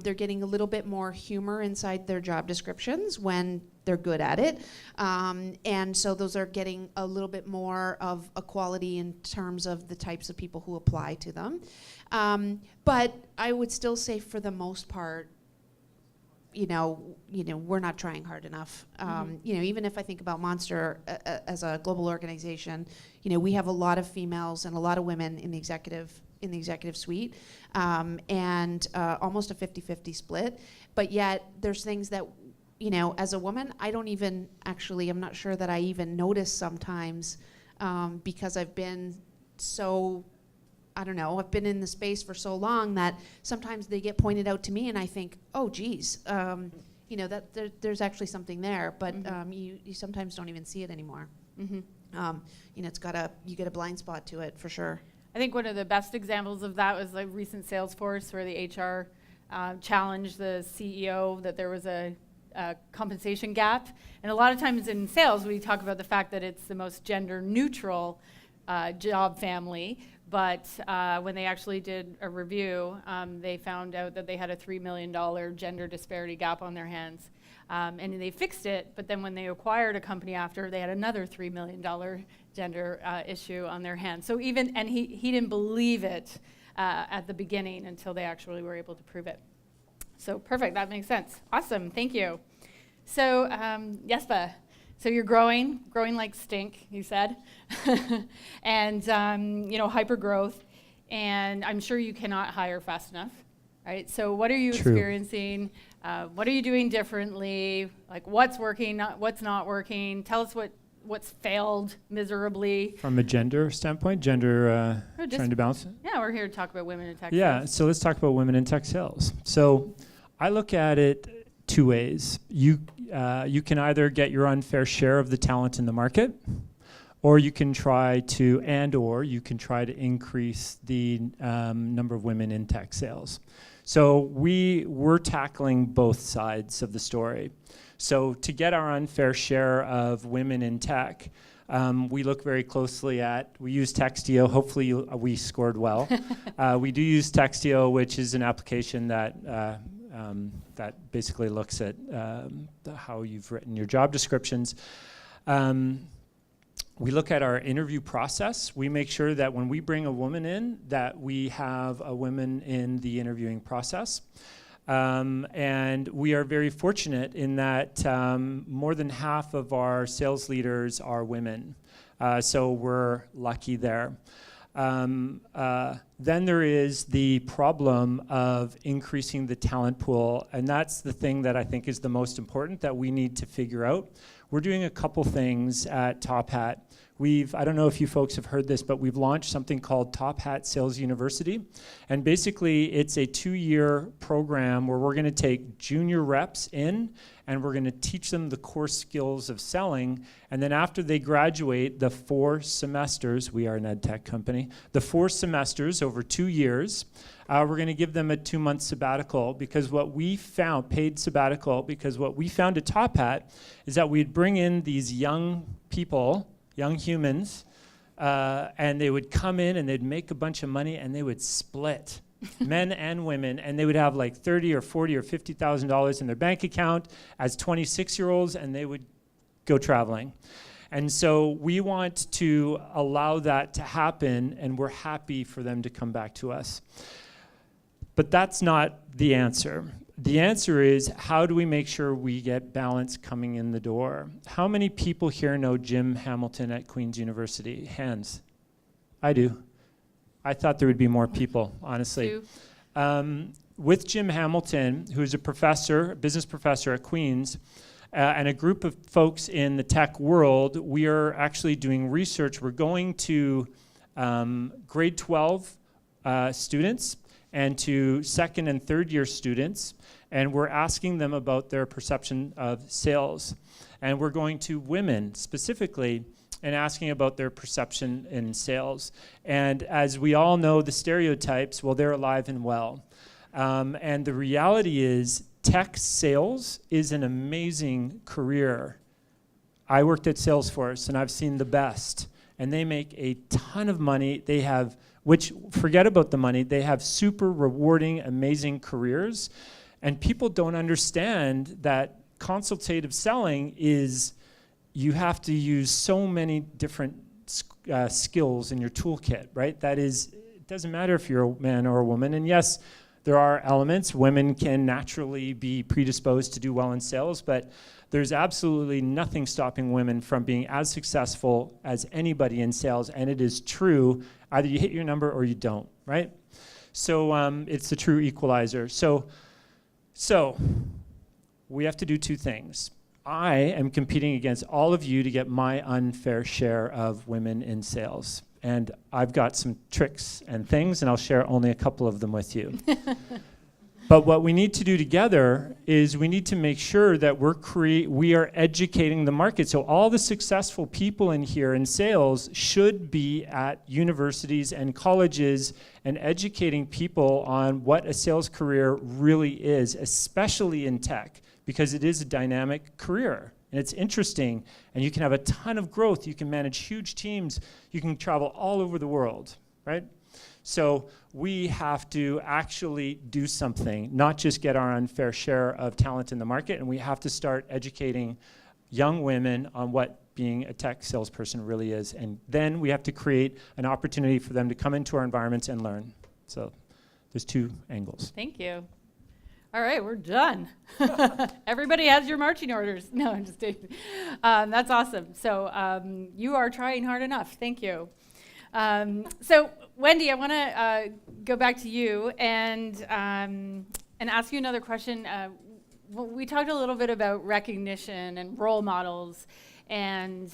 they're getting a little bit more humor inside their job descriptions when they're good at it. And so those are getting a little bit more of equality in terms of the types of people who apply to them. But I would still say for the most part, we're not trying hard enough. Even if I think about Monster as a global organization, we have a lot of females and a lot of women in the executive suite, and almost a 50-50 split. But yet there's things that, as a woman, I'm not sure that I even notice sometimes, because I've been so, I've been in the space for so long that sometimes they get pointed out to me and I think, oh, geez, that there's actually something there, but you sometimes don't even see it anymore. You get a blind spot to it for sure. I think one of the best examples of that was the recent Salesforce where the HR challenged the CEO that there was a compensation gap. And a lot of times in sales, we talk about the fact that it's the most gender neutral job family. But when they actually did a review, they found out that they had a $3 million gender disparity gap on their hands. And they fixed it, but then when they acquired a company after, they had another $3 million gender issue on their hands. So he didn't believe it at the beginning until they actually were able to prove it. So perfect, that makes sense. Awesome, thank you. So Jesper, so you're growing like stink, you said, and hyper growth, and I'm sure you cannot hire fast enough, right? So what are you experiencing? What are you doing differently? Like what's working, what's not working? Tell us what's failed miserably. From a gender standpoint, trying to balance it? Yeah, we're here to talk about women in tech sales. So let's talk about women in tech sales. So I look at it two ways. You can either get your unfair share of the talent in the market, or you can try to increase the number of women in tech sales. So we're tackling both sides of the story. So to get our unfair share of women in tech, we look very closely at, we use Textio. Hopefully we scored well. We do use Textio, which is an application that that basically looks at how you've written your job descriptions. We look at our interview process. We make sure that when we bring a woman in, that we have a woman in the interviewing process. And we are very fortunate in that more than half of our sales leaders are women. So we're lucky there. Then there is the problem of increasing the talent pool, and that's the thing that I think is the most important that we need to figure out. We're doing a couple things at Top Hat. I don't know if you folks have heard this, but we've launched something called Top Hat Sales University. And basically, it's a 2-year program where we're going to take junior reps in, and we're going to teach them the core skills of selling. And then after they graduate, the 4 semesters, we are an ed tech company, the 4 semesters over 2 years, we're going to give them a 2-month sabbatical, because what we found, paid sabbatical, because what we found at Top Hat is that we'd bring in these young people, young humans, and they would come in and they'd make a bunch of money and they would split, men and women, and they would have like $30 or $40 or $50,000 in their bank account as 26-year-olds, and they would go traveling. And so we want to allow that to happen, and we're happy for them to come back to us. But that's not the answer. The answer is, how do we make sure we get balance coming in the door? How many people here know Jim Hamilton at Queen's University? Hands. I do. I thought there would be more people, honestly. With Jim Hamilton, who's a professor, a business professor at Queen's, and a group of folks in the tech world, we are actually doing research. We're going to grade 12 students and to 2nd and 3rd year students, and we're asking them about their perception of sales. And we're going to women specifically and asking about their perception in sales. And as we all know, the stereotypes, well, they're alive and well. And the reality is, tech sales is an amazing career. I worked at Salesforce, and I've seen the best. And they make a ton of money. They have, which, forget about the money, they have super rewarding, amazing careers. And people don't understand that consultative selling is, you have to use so many different skills in your toolkit, right? That is, it doesn't matter if you're a man or a woman. And yes, there are elements. Women can naturally be predisposed to do well in sales, but there's absolutely nothing stopping women from being as successful as anybody in sales. And it is true, either you hit your number or you don't, right? So it's the true equalizer. So we have to do 2 things. I am competing against all of you to get my unfair share of women in sales. And I've got some tricks and things, and I'll share only a couple of them with you. But what we need to do together is we need to make sure that we are educating the market. So all the successful people in here in sales should be at universities and colleges and educating people on what a sales career really is, especially in tech, because it is a dynamic career. And it's interesting, and you can have a ton of growth. You can manage huge teams. You can travel all over the world, right? So we have to actually do something, not just get our unfair share of talent in the market, and we have to start educating young women on what being a tech salesperson really is. And then we have to create an opportunity for them to come into our environments and learn. So there's 2 angles. Thank you. All right, we're done. Everybody has your marching orders. No, I'm just kidding. That's awesome. So you are trying hard enough. Thank you. So Wendy, I want to go back to you and ask you another question. We talked a little bit about recognition and role models and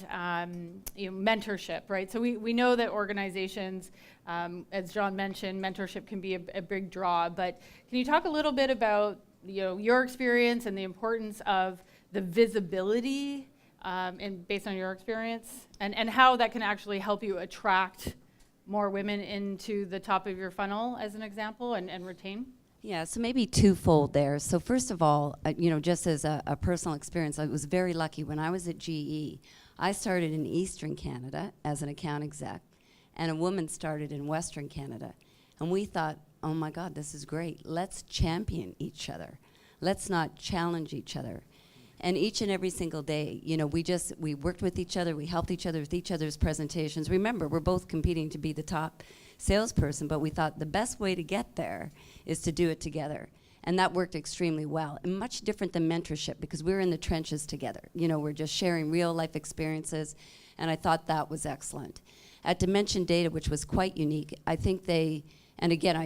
mentorship, right? So we know that organizations, as John mentioned, mentorship can be a big draw. But can you talk a little bit about your experience and the importance of the visibility, and based on your experience, and how that can actually help you attract more women into the top of your funnel, as an example, and retain? Yeah, so maybe twofold there. So first of all, just as a personal experience, I was very lucky. When I was at GE, I started in Eastern Canada as an account exec, and a woman started in Western Canada. And we thought, oh my God, this is great. Let's champion each other. Let's not challenge each other. And each and every single day, we worked with each other, we helped each other with each other's presentations. Remember, we're both competing to be the top salesperson, but we thought the best way to get there is to do it together. And that worked extremely well. And much different than mentorship, because we were in the trenches together. We're just sharing real life experiences, and I thought that was excellent. At Dimension Data, which was quite unique, I think and again,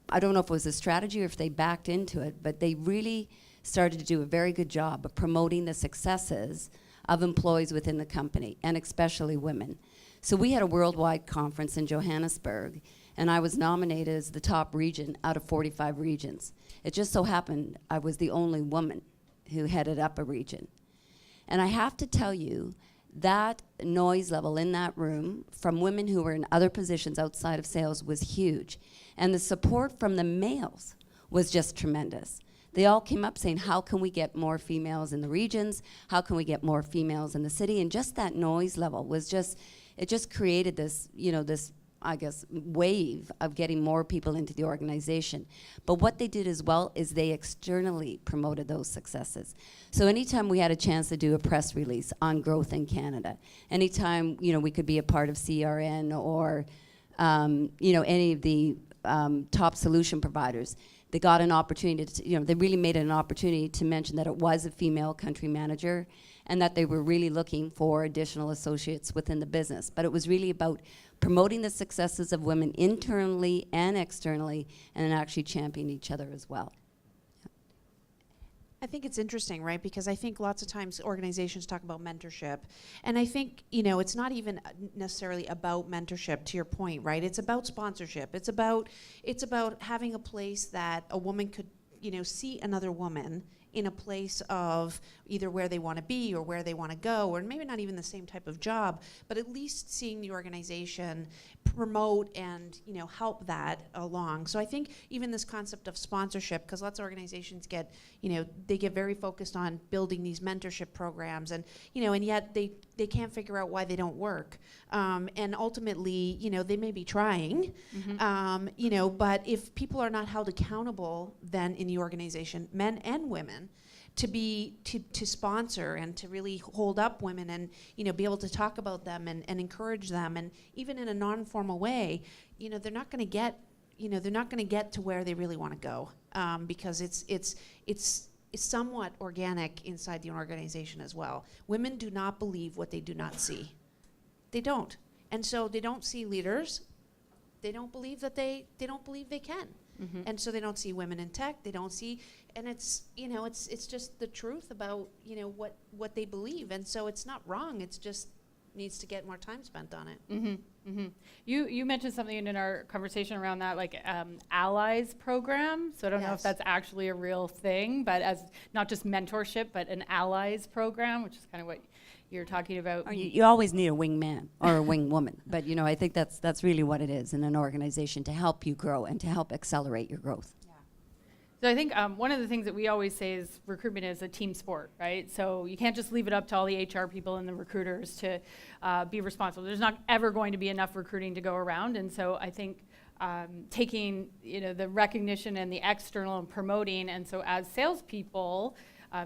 I don't know if it was a strategy or if they backed into it, but they really started to do a very good job of promoting the successes of employees within the company, and especially women. So we had a worldwide conference in Johannesburg, and I was nominated as the top region out of 45 regions. It just so happened I was the only woman who headed up a region. And I have to tell you, that noise level in that room from women who were in other positions outside of sales was huge. And the support from the males was just tremendous. They all came up saying, how can we get more females in the regions? How can we get more females in the city? And just that noise level was it just created this, this, I guess, wave of getting more people into the organization. But what they did as well is they externally promoted those successes. So anytime we had a chance to do a press release on growth in Canada, anytime, we could be a part of CRN or, any of the top solution providers, they got an opportunity to, they really made it an opportunity to mention that it was a female country manager and that they were really looking for additional associates within the business. But it was really about promoting the successes of women internally and externally, and actually championing each other as well. I think it's interesting, right? Because I think lots of times organizations talk about mentorship. And I think, it's not even necessarily about mentorship, to your point, right? It's about sponsorship. It's about having a place that a woman could, see another woman in a place of either where they want to be or where they want to go, or maybe not even the same type of job, but at least seeing the organization promote and help that along. So I think even this concept of sponsorship, because lots of organizations get they get very focused on building these mentorship programs, and and yet they can't figure out why they don't work, and ultimately they may be trying, but if people are not held accountable then in the organization, men and women, to sponsor and to really hold up women and be able to talk about them and encourage them, and even in a non-formal way, they're not going to get to where they really want to go, because it's somewhat organic inside the organization as well. Women do not believe what they do not see. They don't, and so they don't see leaders. They don't believe that they don't believe they can. Mm-hmm. And so they don't see women in tech. They don't see, and it's it's just the truth about what they believe, and so it's not wrong. It's just needs to get more time spent on it. Mm-hmm. Mm-hmm. You mentioned something in our conversation around that, like allies program. So I don't know if that's actually a real thing, but as not just mentorship, but an allies program, which is kind of what you're talking about. Or you always need a wingman or a wing woman, but I think that's really what it is in an organization, to help you grow and to help accelerate your growth. So I think one of the things that we always say is recruitment is a team sport, right? So you can't just leave it up to all the HR people and the recruiters to be responsible. There's not ever going to be enough recruiting to go around, and so I think taking the recognition and the external and promoting, and so as salespeople,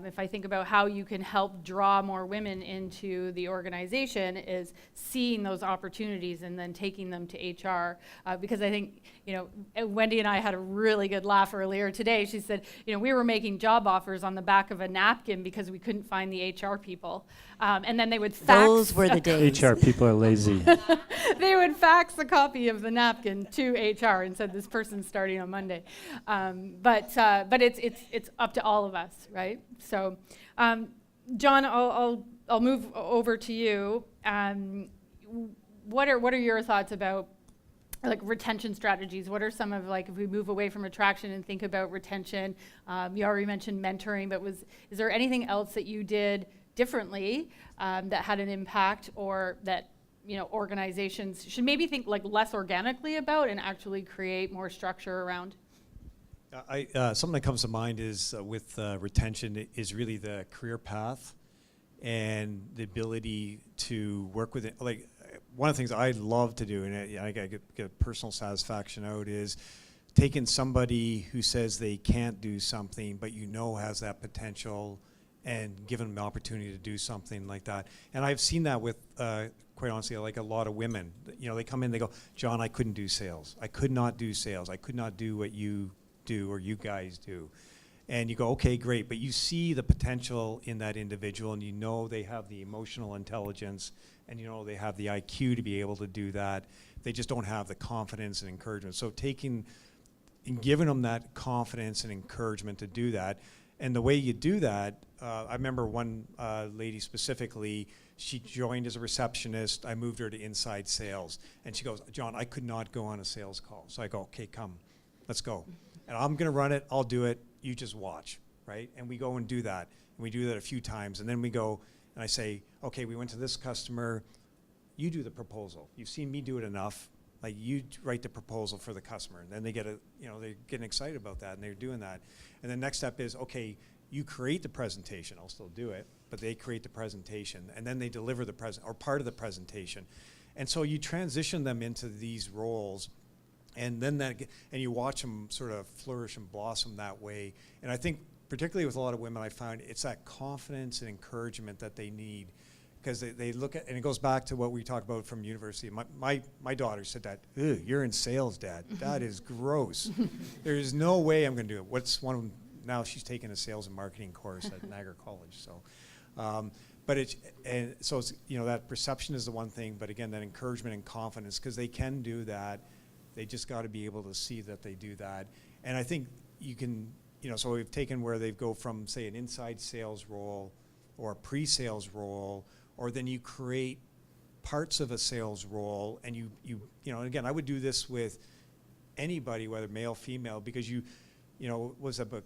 if I think about how you can help draw more women into the organization, is seeing those opportunities and then taking them to HR. Because I think, Wendy and I had a really good laugh earlier today. She said, we were making job offers on the back of a napkin because we couldn't find the HR people. And then they would fax. Those were the days. HR people are lazy. They would fax a copy of the napkin to HR and said, this person's starting on Monday. But it's up to all of us, right? So, John, I'll move over to you. What are your thoughts about retention strategies? What are some of if we move away from attraction and think about retention? You already mentioned mentoring, but is there anything else that you did differently that had an impact, or that organizations should maybe think less organically about and actually create more structure around? Something that comes to mind is with retention is really the career path and the ability to work with it. Like one of the things I love to do, and I get personal satisfaction out, is taking somebody who says they can't do something, but has that potential, and giving them the opportunity to do something like that. And I've seen that with, quite honestly, like a lot of women. They come in, they go, John, I couldn't do sales. I could not do sales. I could not do what you do or you guys do. And you go, okay, great. But you see the potential in that individual, and they have the emotional intelligence, and they have the IQ to be able to do that. They just don't have the confidence and encouragement. So taking and giving them that confidence and encouragement to do that. And the way you do that, I remember one lady specifically, she joined as a receptionist. I moved her to inside sales. And she goes, John, I could not go on a sales call. So I go, okay, come, let's go. And I'm going to run it. I'll do it. You just watch, right? And we go and do that. And we do that a few times. And then we go, and I say, okay, we went to this customer. You do the proposal. You've seen me do it enough. Like, you write the proposal for the customer. And then they get they're getting excited about that, and they're doing that. And the next step is, okay, you create the presentation. I'll still do it, but they create the presentation. And then they deliver the or part of the presentation. And so you transition them into these roles, and then and you watch them sort of flourish and blossom that way. And I think, particularly with a lot of women, I found it's that confidence and encouragement that they need, because they look at, and it goes back to what we talked about from university. My daughter said that, you're in sales, Dad. That is gross. There is no way I'm going to do it. Now she's taking a sales and marketing course at Niagara College. So, but it's that perception is the one thing, but again, that encouragement and confidence, because they can do that. They just got to be able to see that they do that. And I think you can, so we've taken where they go from, say, an inside sales role or a pre-sales role, or then you create parts of a sales role, and you again, I would do this with anybody, whether male, female, because was a book,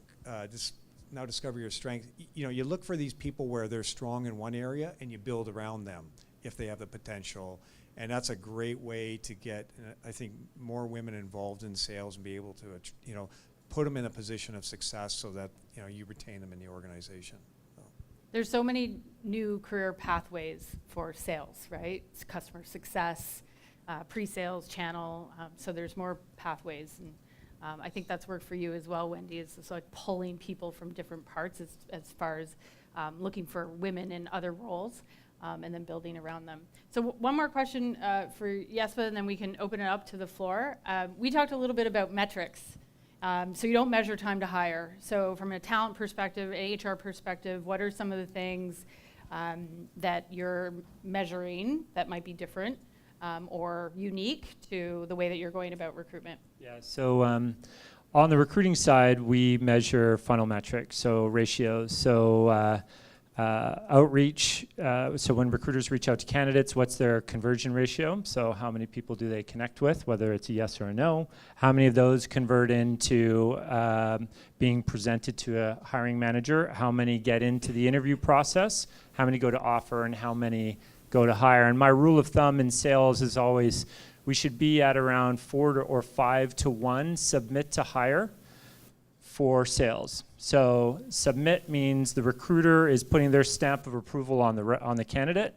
Now Discover Your Strength. You look for these people where they're strong in one area, and you build around them if they have the potential. And that's a great way to get, I think, more women involved in sales and be able to, put them in a position of success so that, you retain them in the organization. There's so many new career pathways for sales, right? It's customer success, pre-sales channel. So there's more pathways. And I think that's worked for you as well, Wendy, is it's like pulling people from different parts as far as looking for women in other roles. And then building around them. So one more question for Jesper, and then we can open it up to the floor. We talked a little bit about metrics. So you don't measure time to hire. So from a talent perspective, an HR perspective, what are some of the things that you're measuring that might be different or unique to the way that you're going about recruitment? Yeah, so on the recruiting side, we measure funnel metrics, so ratios. So outreach, so when recruiters reach out to candidates, what's their conversion ratio? So how many people do they connect with, whether it's a yes or a no? How many of those convert into being presented to a hiring manager? How many get into the interview process? How many go to offer, and how many go to hire? And my rule of thumb in sales is always we should be at around 4 or 5 to 1 submit to hire for sales. So submit means the recruiter is putting their stamp of approval on the candidate,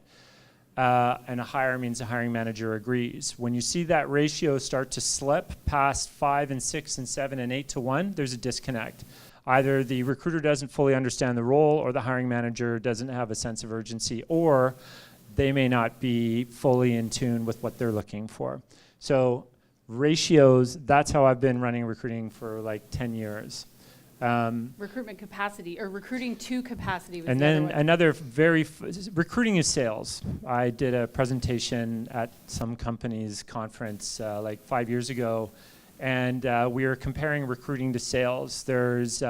and a hire means the hiring manager agrees. When you see that ratio start to slip past 5 and 6 and 7 and 8 to 1, there's a disconnect. Either the recruiter doesn't fully understand the role, or the hiring manager doesn't have a sense of urgency, or they may not be fully in tune with what they're looking for. So ratios, that's how I've been running recruiting for like 10 years. Recruitment capacity, or recruiting to capacity. Was and the then other one. another recruiting is sales. I did a presentation at some company's conference like 5 years ago, and we were comparing recruiting to sales. There's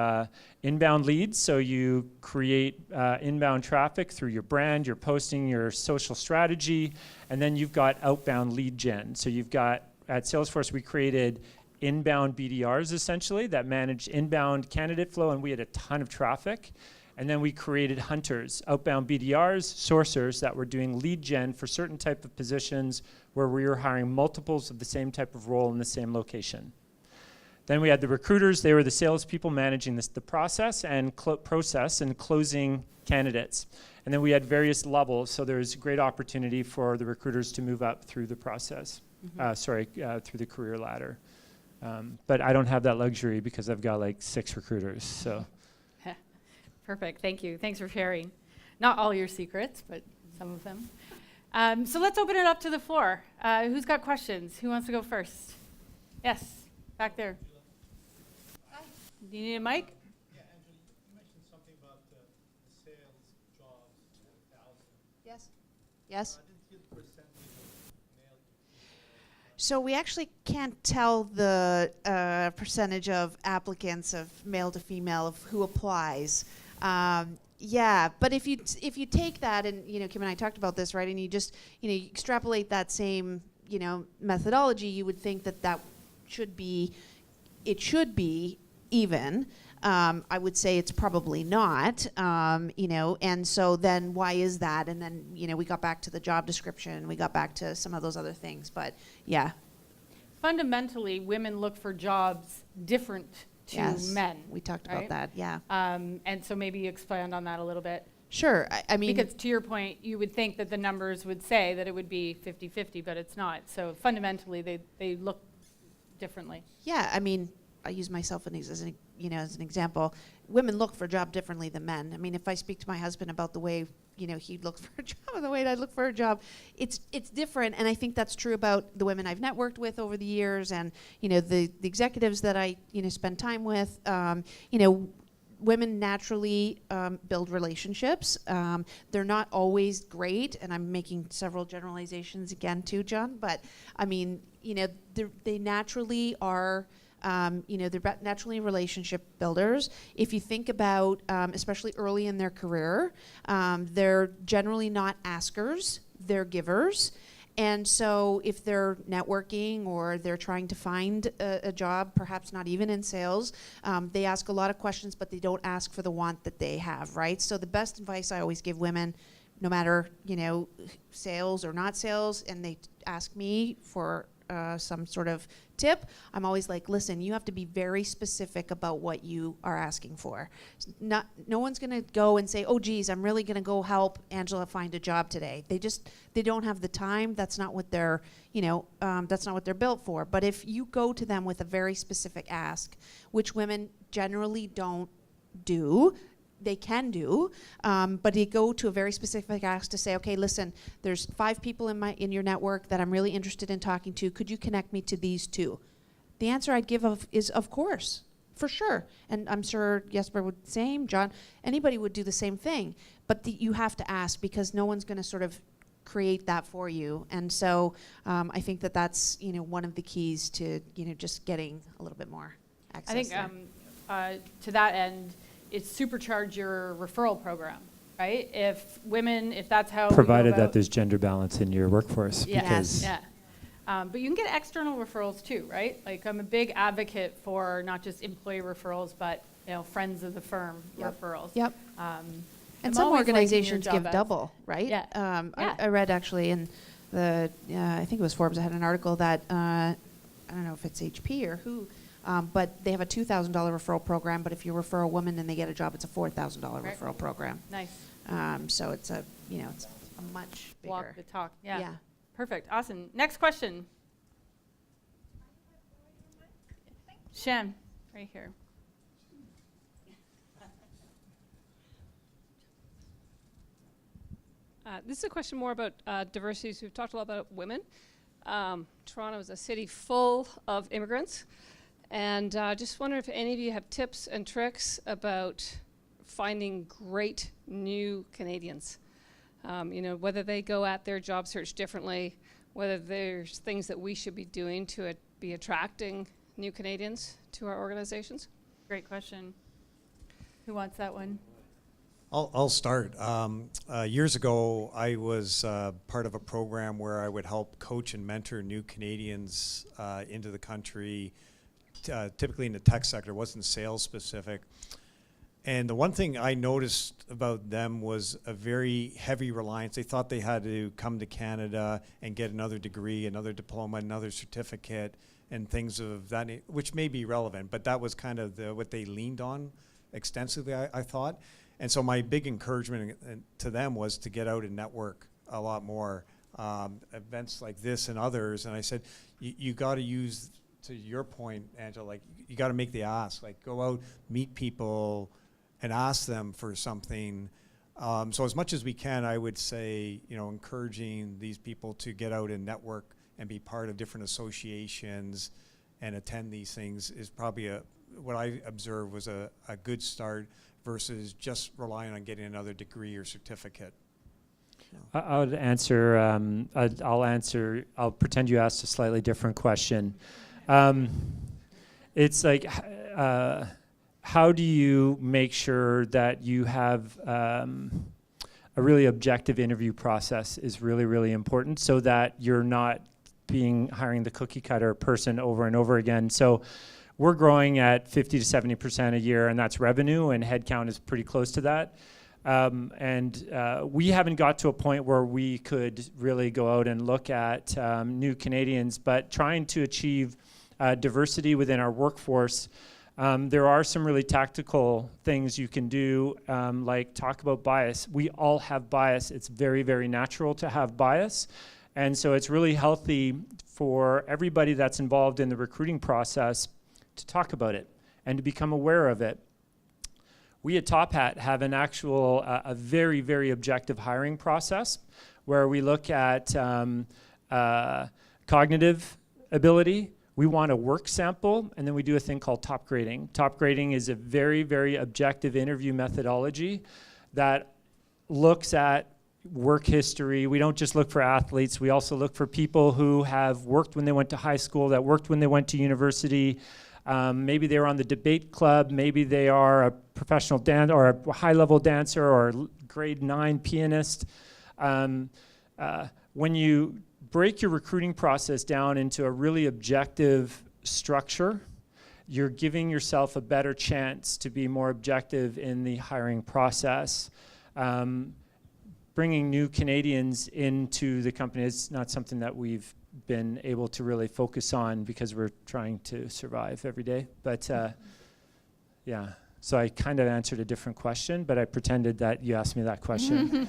inbound leads, so you create inbound traffic through your brand, your posting, your social strategy, and then you've got outbound lead gen. So you've got, at Salesforce, we created inbound BDRs, essentially, that managed inbound candidate flow, and we had a ton of traffic. And then we created hunters, outbound BDRs, sourcers that were doing lead gen for certain type of positions where we were hiring multiples of the same type of role in the same location. Then we had the recruiters. They were the salespeople managing the process and closing candidates. And then we had various levels, so there's great opportunity for the recruiters to move up through the process, through the career ladder. But I don't have that luxury because I've got like 6 recruiters, so. Perfect, thank you. Thanks for sharing. Not all your secrets, but some of them. So let's open it up to the floor. Who's got questions? Who wants to go first? Yes, back there. Do you need a mic? Yeah, Angela, you mentioned something about the sales jobs and 1,000. Yes. Yes. I didn't hear the percentage of male to female. So we actually can't tell the percentage of applicants of male to female of who applies. Yeah, but if you take that, and Kim and I talked about this, right, and you just you extrapolate that same methodology, you would think that should be even. I would say it's probably not, and so then why is that? And then we got back to the job description, we got back to some of those other things, but yeah. Fundamentally, women look for jobs different to men. We talked right? about that, yeah. And so maybe expand on that a little bit. Sure, I mean. Because to your point, you would think that the numbers would say that it would be 50-50, but it's not. So fundamentally, they look differently. Yeah, I mean, I use myself as an example. Women look for a job differently than men. I mean, if I speak to my husband about the way he looks for a job and the way I look for a job, it's different. And I think that's true about the women I've networked with over the years, and the executives that I spend time with. Women naturally build relationships. They're not always great, and I'm making several generalizations again too, John. But I mean, they naturally are. They're naturally relationship builders. If you think about, especially early in their career, they're generally not askers, they're givers. And so if they're networking or they're trying to find a job, perhaps not even in sales, they ask a lot of questions, but they don't ask for the want that they have, right? So the best advice I always give women, no matter, sales or not sales, and they ask me for some sort of tip, I'm always like, listen, you have to be very specific about what you are asking for. No one's going to go and say, oh, geez, I'm really going to go help Angela find a job today. They don't have the time. That's not what they're, that's not what they're built for. But if you go to them with a very specific ask, which women generally don't do, they can do, but you go to a very specific ask to say, okay, listen, there's 5 people in your network that I'm really interested in talking to. Could you connect me to these 2? The answer I'd give is of course, for sure. And I'm sure Jesper would same, John, anybody would do the same thing. But you have to ask, because no one's going to sort of create that for you. And so I think that's one of the keys to just getting a little bit more access. I think to that end, it's supercharge your referral program, right? If that's how Provided that there's gender balance in your workforce. Yeah. Because Yeah. But you can get external referrals too, right? Like I'm a big advocate for not just employee referrals, but friends of the firm referrals. Yep. I'm And some always liking your organizations job give ads. double, right? Yeah. I read actually in the, I think it was Forbes, I had an article that, I don't know if it's HP or who, but they have a $2,000 referral program, but if you refer a woman and they get a job, it's a $4,000 referral program. Nice. So it's it's a much bigger. Walk the talk. Yeah. Yeah. Perfect. Awesome. Next question. Shem, right here. This is a question more about diversity. So we've talked a lot about women. Toronto is a city full of immigrants. And just wonder if any of you have tips and tricks about finding great new Canadians. Whether they go at their job search differently, whether there's things that we should be doing to be attracting new Canadians to our organizations. Great question. Who wants that one? I'll start. Years ago, I was part of a program where I would help coach and mentor new Canadians into the country, typically in the tech sector. It wasn't sales specific. And the one thing I noticed about them was a very heavy reliance. They thought they had to come to Canada and get another degree, another diploma, another certificate, and things of that, which may be relevant, but that was kind of what they leaned on extensively, I thought. And so my big encouragement to them was to get out and network a lot more. Events like this and others, and I said, you got to use, to your point, Angela, like you got to make the ask, like go out, meet people, and ask them for something. So as much as we can, I would say, encouraging these people to get out and network and be part of different associations and attend these things is probably what I observed was a good start versus just relying on getting another degree or certificate. I would answer, I'll pretend you asked a slightly different question. It's like, how do you make sure that you have a really objective interview process is really, really important so that you're not hiring the cookie cutter person over and over again. So we're growing at 50 to 70% a year, and that's revenue, and headcount is pretty close to that. We haven't got to a point where we could really go out and look at new Canadians, but trying to achieve diversity within our workforce. There are some really tactical things you can do, like talk about bias. We all have bias. It's very, very natural to have bias. And so it's really healthy for everybody that's involved in the recruiting process to talk about it and to become aware of it. We at Top Hat have an actual, a very, very objective hiring process where we look at cognitive ability. We want a work sample, and then we do a thing called top grading. Top grading is a very, very objective interview methodology that looks at work history. We don't just look for athletes. We also look for people who have worked when they went to high school, that worked when they went to university. Maybe they were on the debate club. Maybe they are a professional dancer or a high-level dancer or grade 9 pianist. When you break your recruiting process down into a really objective structure, you're giving yourself a better chance to be more objective in the hiring process. Bringing new Canadians into the company is not something that we've been able to really focus on because we're trying to survive every day. But yeah, so I kind of answered a different question, but I pretended that you asked me that question.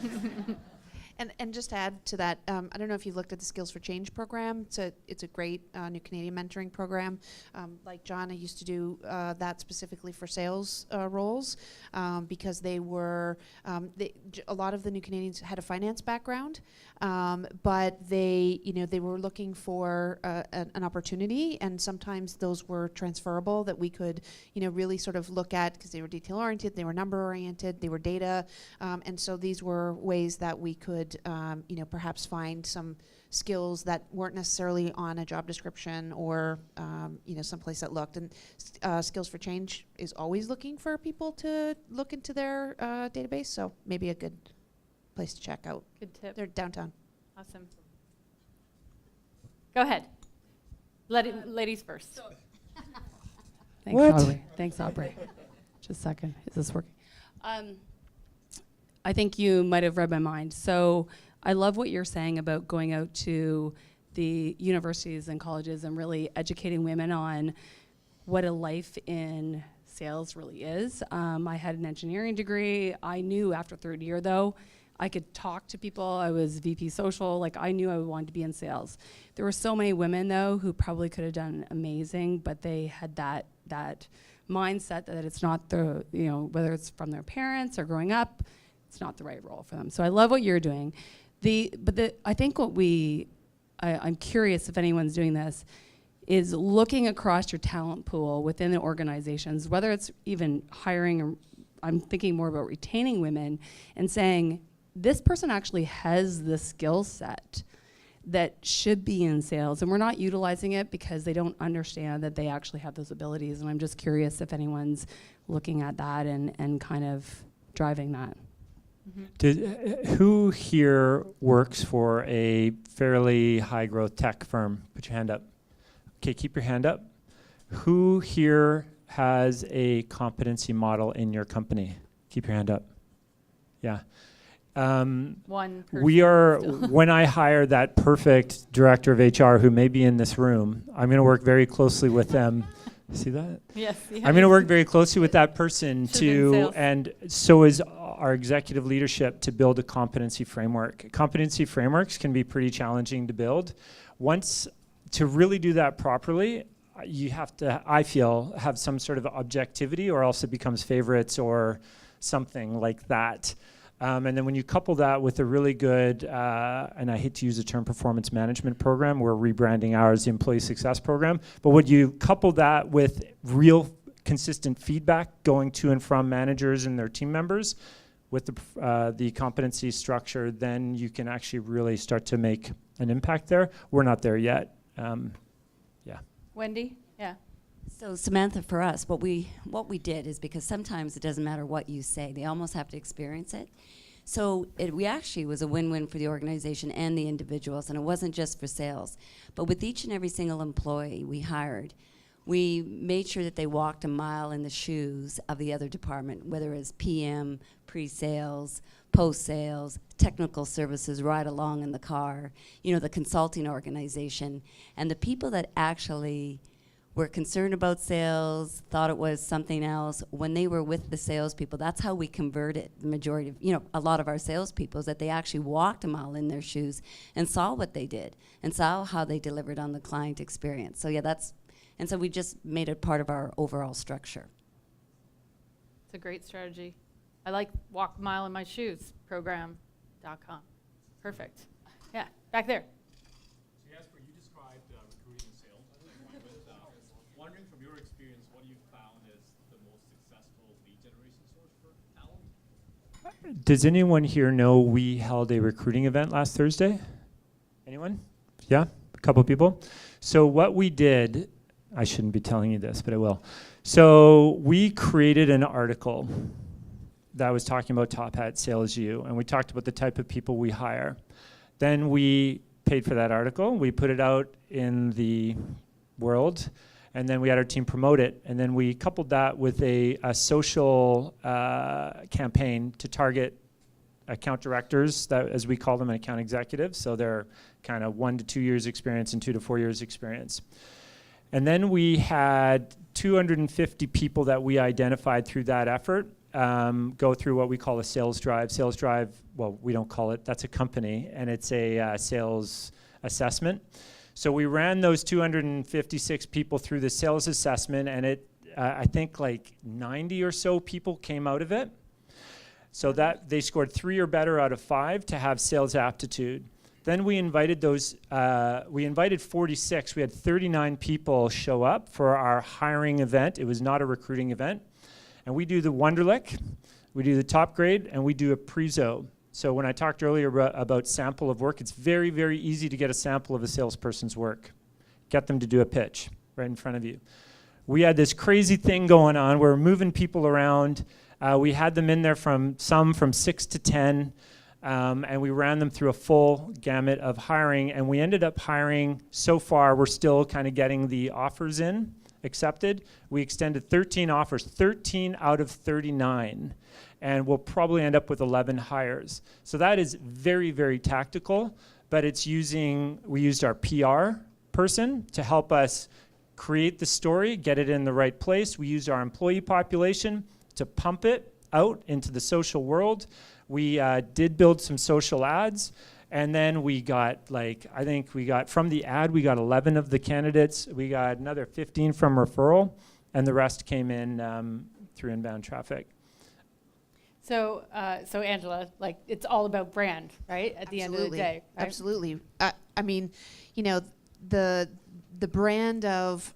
And just to add to that, I don't know if you've looked at the Skills for Change program. It's a great new Canadian mentoring program. Like John, I used to do that specifically for sales roles because they were, a lot of the new Canadians had a finance background, but they were looking for an opportunity, and sometimes those were transferable that we could, really sort of look at because they were detail oriented, they were number oriented, they were data, and so these were ways that we could perhaps find some skills that weren't necessarily on a job description or, someplace that looked. And Skills for Change is always looking for people to look into their database, so maybe a good place to check out. Good tip. They're downtown. Awesome. Go ahead. Ladies first. Thanks, What? Aubrey. Thanks, Aubrey. Just a second. Is this working? I think you might have read my mind. So I love what you're saying about going out to the universities and colleges and really educating women on what a life in sales really is. I had an engineering degree. I knew after third year, though, I could talk to people. I was VP social. Like, I knew I wanted to be in sales. There were so many women, though, who probably could have done amazing, but they had that mindset that it's not the, whether it's from their parents or growing up, it's not the right role for them. So I love what you're doing. I think I'm curious if anyone's doing this, is looking across your talent pool within the organizations, whether it's even hiring, or I'm thinking more about retaining women, and saying, this person actually has the skill set that should be in sales, and we're not utilizing it because they don't understand that they actually have those abilities. And I'm just curious if anyone's looking at that and kind of driving that. Who here works for a fairly high growth tech firm? Put your hand up. Okay, keep your hand up. Who here has a competency model in your company? Keep your hand up. Yeah. One person We are, still. when I hire that perfect director of HR who may be in this room, I'm going to work very closely with them. See that? Yes. I'm going to work very closely with that person Should've been sales. and so is our executive leadership, to build a competency framework. Competency frameworks can be pretty challenging to build. To really do that properly, you have to, I feel, have some sort of objectivity, or else it becomes favorites or something like that. And then when you couple that with a really good, and I hate to use the term performance management program, we're rebranding ours the employee success program, but when you couple that with real consistent feedback going to and from managers and their team members with the competency structure, then you can actually really start to make an impact there. We're not there yet. Yeah. Wendy? Yeah. So Samantha, for us, what we did is, because sometimes it doesn't matter what you say, they almost have to experience it. So we actually was a win-win for the organization and the individuals, and it wasn't just for sales. But with each and every single employee we hired, we made sure that they walked a mile in the shoes of the other department, whether it's PM, pre-sales, post-sales, technical services, ride along in the car, the consulting organization. And the people that actually were concerned about sales, thought it was something else, when they were with the salespeople, that's how we converted the majority of, a lot of our salespeople, is that they actually walked a mile in their shoes and saw what they did and saw how they delivered on the client experience. So yeah, and so we just made it part of our overall structure. It's a great strategy. I like Walk a Mile in My Shoes program.com. Perfect. Yeah, back there. So Jasper, you described recruiting and sales. Wondering from your experience, what you found is the most successful lead generation source for talent? Does anyone here know we held a recruiting event last Thursday? Anyone? Yeah, a couple people. So what we did, I shouldn't be telling you this, but I will. So we created an article that was talking about Top Hat Sales U, and we talked about the type of people we hire. Then we paid for that article. We put it out in the world, and then we had our team promote it. And then we coupled that with a social campaign to target account directors, that, as we call them, and account executives. So they're kind of 1 to 2 years experience and 2 to 4 years experience. And then we had 250 people that we identified through that effort go through what we call a sales drive. Sales drive, well, we don't call it, that's a company, and it's a sales assessment. So we ran those 256 people through the sales assessment, and I think like 90 or so people came out of it. So that they scored 3 or better out of 5 to have sales aptitude. Then we invited 46. We had 39 people show up for our hiring event. It was not a recruiting event. And we do the Wonderlic, we do the top grade, and we do a Prezo. So when I talked earlier about sample of work, it's very, very easy to get a sample of a salesperson's work. Get them to do a pitch right in front of you. We had this crazy thing going on. We're moving people around. We had them in there from 6 to 10. And we ran them through a full gamut of hiring, and we ended up hiring, so far we're still kind of getting the offers in, accepted. We extended 13 offers, 13 out of 39, and we'll probably end up with 11 hires. So that is very, very tactical, but we used our PR person to help us create the story, get it in the right place. We used our employee population to pump it out into the social world. We did build some social ads, and then we got from the ad, we got 11 of the candidates. We got another 15 from referral, and the rest came in through inbound traffic. So Angela, it's all about brand, right? At the end of the day, right? Absolutely. I mean, the brand of,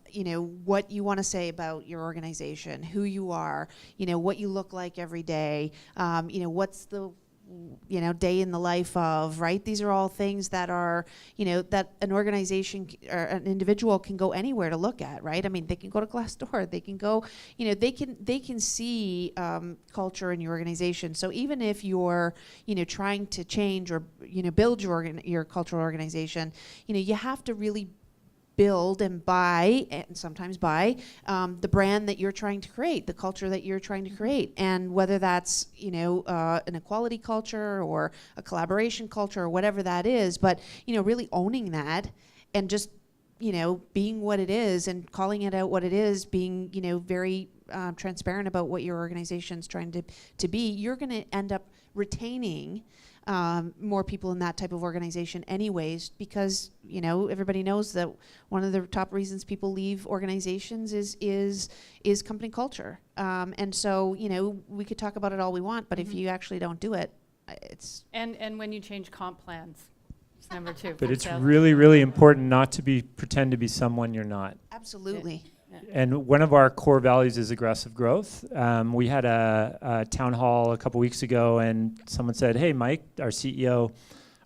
what you want to say about your organization, who you are, what you look like every day, what's the, day in the life of, right? These are all things that are, that an organization or an individual can go anywhere to look at, right? I mean, they can go to Glassdoor, they can go, they can see culture in your organization. So even if you're, trying to change or, build your cultural organization, you have to really build and buy, and sometimes buy, the brand that you're trying to create, the culture that you're trying to create. And whether that's, an equality culture or a collaboration culture or whatever that is, but, really owning that and just, being what it is and calling it out what it is, being, very transparent about what your organization's trying to be, you're going to end up retaining more people in that type of organization anyways, because everybody knows that one of the top reasons people leave organizations is company culture. And so we could talk about it all we want, but if you actually don't do it, it's And when you change comp plans, it's number 2. But it's really, really important not to pretend to be someone you're not. absolutely. And one of our core values is aggressive growth. We had a town hall a couple weeks ago, and someone said, "Hey, Mike, our CEO,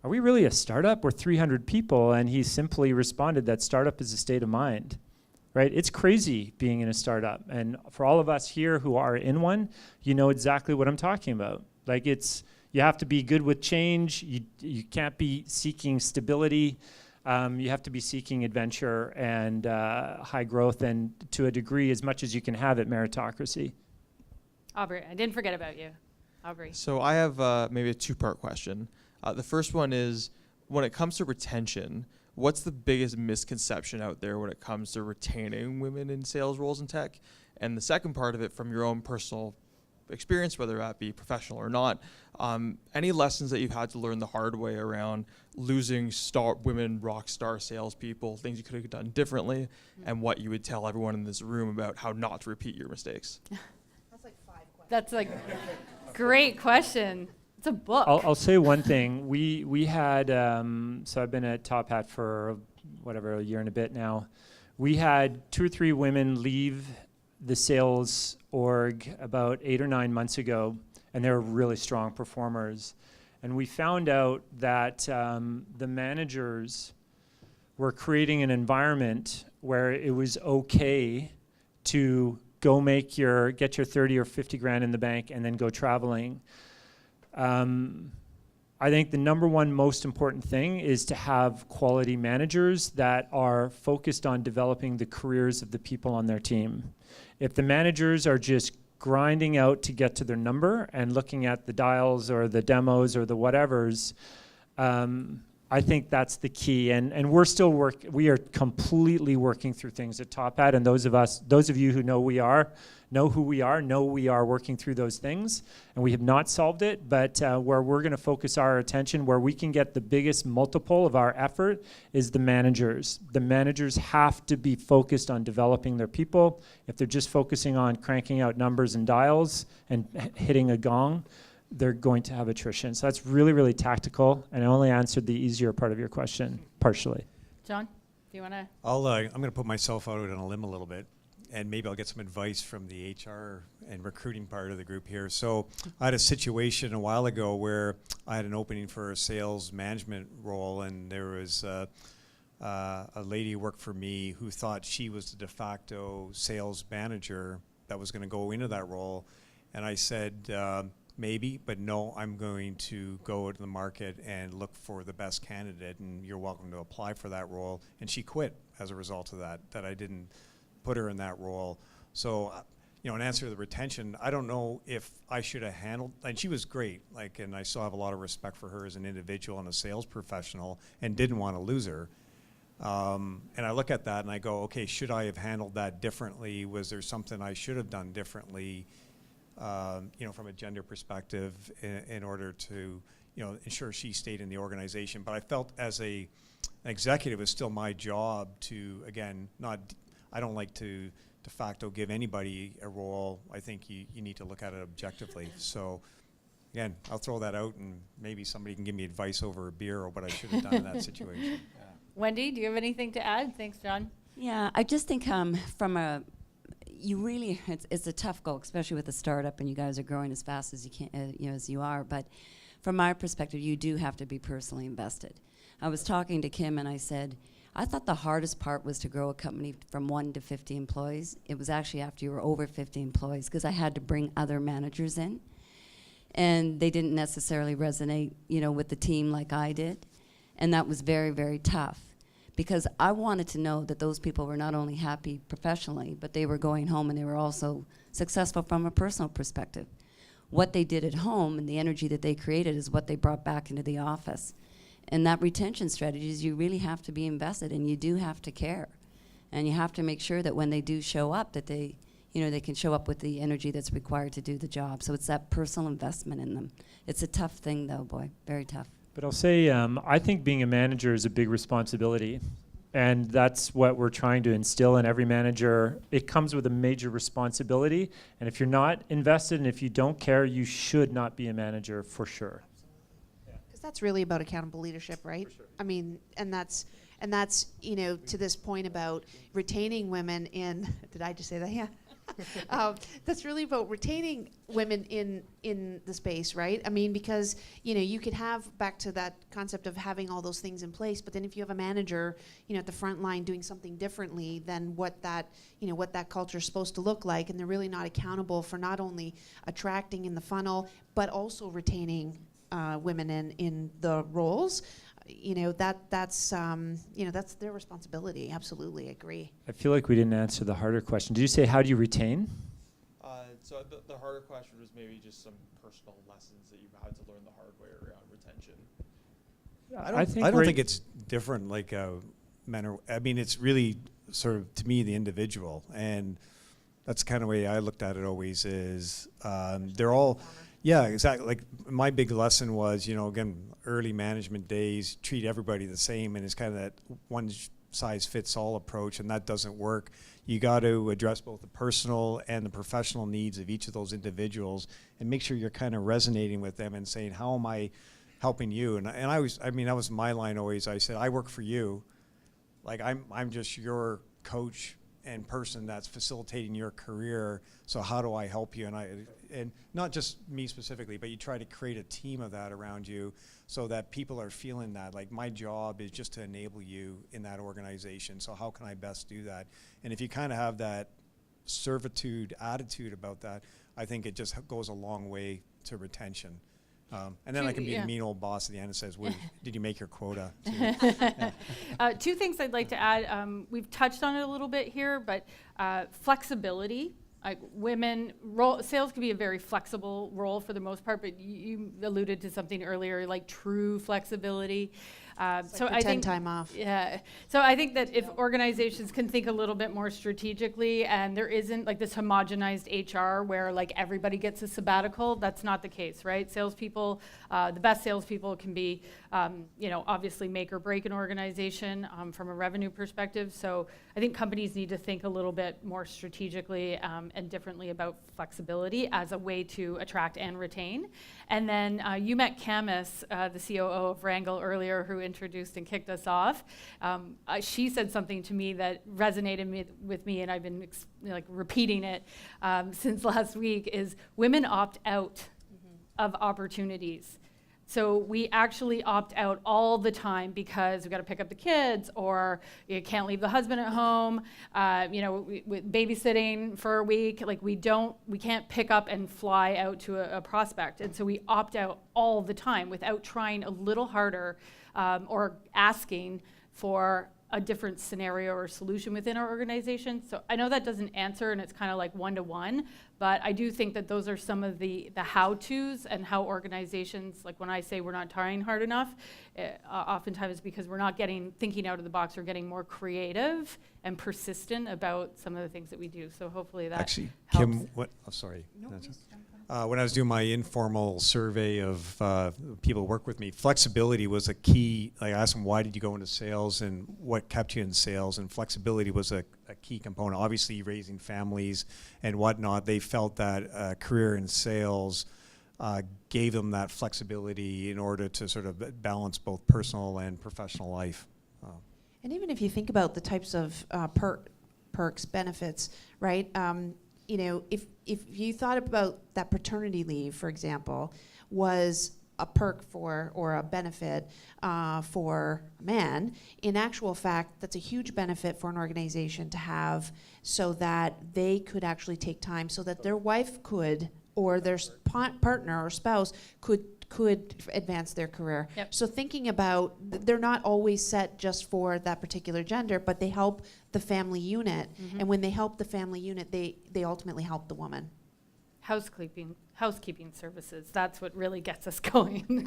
are we really a startup? We're 300 people." And he simply responded that startup is a state of mind, right? It's crazy being in a startup. And for all of us here who are in one, you know exactly what I'm talking about. Like you have to be good with change. You can't be seeking stability. You have to be seeking adventure and high growth, and to a degree, as much as you can have it, meritocracy. Aubrey, I didn't forget about you. Aubrey. So I have maybe a two-part question. The first one is, when it comes to retention, what's the biggest misconception out there when it comes to retaining women in sales roles in tech? And the second part of it, from your own personal experience, whether that be professional or not, any lessons that you've had to learn the hard way around losing women rock star salespeople, things you could have done differently, and what you would tell everyone in this room about how not to repeat your mistakes? That's like great question. It's a book. I'll say one thing. We had, so I've been at Top Hat for a year and a bit now. We had 2 or 3 women leave the sales org about 8 or 9 months ago, and they were really strong performers. And we found out that the managers were creating an environment where it was okay to go get your 30 or 50 grand in the bank and then go traveling. I think the number one most important thing is to have quality managers that are focused on developing the careers of the people on their team. If the managers are just grinding out to get to their number and looking at the dials or the demos or the whatevers, I think that's the key. And we're still we are completely working through things at Top Hat, and those of you who know who we are, know we are working through those things, and we have not solved it, but where we're going to focus our attention, where we can get the biggest multiple of our effort, is the managers. The managers have to be focused on developing their people. If they're just focusing on cranking out numbers and dials and hitting a gong, they're going to have attrition. So that's really, really tactical, and I only answered the easier part of your question, partially. John, do you want to? I'm going to put myself out on a limb a little bit, and maybe I'll get some advice from the HR and recruiting part of the group here. So I had a situation a while ago where I had an opening for a sales management role, and there was a lady who worked for me who thought she was the de facto sales manager that was going to go into that role. And I said, maybe, but no, I'm going to go to the market and look for the best candidate, and you're welcome to apply for that role. And she quit as a result of that I didn't put her in that role. So, in answer to the retention, I don't know if I should have handled, and she was great, and I still have a lot of respect for her as an individual and a sales professional, and didn't want to lose her. And I look at that and I go, okay, should I have handled that differently? Was there something I should have done differently? From a gender perspective, in order to, ensure she stayed in the organization. But I felt as an executive, it's still my job to, again, I don't like to de facto give anybody a role. I think you need to look at it objectively. So, again, I'll throw that out, and maybe somebody can give me advice over a beer or what I should have done in that situation. Yeah. Wendy, do you have anything to add? Thanks, John. Yeah, I just think it's a tough goal, especially with a startup, and you guys are growing as fast as you can, as you are. But from my perspective, you do have to be personally invested. I was talking to Kim, and I said, I thought the hardest part was to grow a company from 1 to 50 employees. It was actually after you were over 50 employees, because I had to bring other managers in, and they didn't necessarily resonate, with the team like I did, and that was very, very tough. because I wanted to know that those people were not only happy professionally, but they were going home and they were also successful from a personal perspective. What they did at home and the energy that they created is what they brought back into the office. And that retention strategies, you really have to be invested, and you do have to care. And you have to make sure that when they do show up, that they, you know, they can show up with the energy that's required to do the job. So it's that personal investment in them. It's a tough thing though, boy, very tough. But I'll say, I think being a manager is a big responsibility. And that's what we're trying to instill in every manager. It comes with a major responsibility. And if you're not invested and if you don't care, you should not be a manager for sure. Because that's really about accountable leadership, right? Sure. I mean, and that's, you know, to this point about retaining women in, did I just say that? Yeah. That's really about retaining women in the space, right? I mean, because, you know, you could have, back to that concept of having all those things in place, but then if you have a manager, you know, at the front line doing something differently than what that, you know, what that culture is supposed to look like, and they're really not accountable for not only attracting in the funnel, but also retaining women in the roles, you know, that's you know, that's their responsibility. Absolutely agree. I feel like we didn't answer the harder question. Did you say, how do you retain? So the harder question was maybe just some personal lessons that you've had to learn the hard way around retention. I don't think it's different. Like men are. I mean, it's really sort of, to me, the individual, and that's the kind of way I looked at it always. Is they're all. Yeah, exactly. Like my big lesson was, you know, again, early management days, treat everybody the same, and it's kind of that one size fits all approach, and that doesn't work. You got to address both the personal and the professional needs of each of those individuals, and make sure you're kind of resonating with them and saying, how am I helping you? And I was, I mean, that was my line always. I said, I work for you. Like I'm just your coach and person that's facilitating your career. So how do I help you? And not just me specifically, but you try to create a team of that around you, so that people are feeling that, like, my job is just to enable you in that organization. So how can I best do that? And if you kind of have that servitude attitude about that, I think it just goes a long way to retention. And then I can be the mean old boss at the end and says, well, did you make your quota? Two things I'd like to add. We've touched on it a little bit here, but flexibility. Like sales can be a very flexible role for the most part, but you alluded to something earlier, like true flexibility. So I think time off. Yeah. So I think that if organizations can think a little bit more strategically, and there isn't like this homogenized HR where like everybody gets a sabbatical, that's not the case, right? Salespeople, the best salespeople can be, you know, obviously make or break an organization from a revenue perspective. So I think companies need to think a little bit more strategically and differently about flexibility as a way to attract and retain. And then you met Camus, the COO of Rangle earlier, who introduced and kicked us off. She said something to me that resonated with me, and I've been like repeating it since last week, is women opt out of opportunities. So we actually opt out all the time because we got to pick up the kids, or you can't leave the husband at home. You know, with babysitting for a week, like we can't pick up and fly out to a prospect, and so we opt out all the time without trying a little harder or asking for a different scenario or solution within our organization. So I know that doesn't answer, and it's kind of like one-to-one, but I do think that those are some of the how-tos and how organizations, like when I say we're not trying hard enough, oftentimes because we're not thinking out of the box or getting more creative and persistent about some of the things that we do. So hopefully that actually, helps. Kim, sorry. When I was doing my informal survey of people who work with me, flexibility was a key. Like, I asked them, why did you go into sales and what kept you in sales? And flexibility was a key component. Obviously, raising families and whatnot, they felt that a career in sales gave them that flexibility in order to sort of balance both personal and professional life. And even if you think about the types of perks, benefits, right? You know, if you thought about that paternity leave, for example, was a perk for or a benefit for a man, in actual fact, that's a huge benefit for an organization to have, so that they could actually take time, so that their wife could, or their partner or spouse could could advance their career. Yep. So thinking about, they're not always set just for that particular gender, but they help the family unit. Mhm. And when they help the family unit, they ultimately help the woman. Housekeeping services. That's what really gets us going.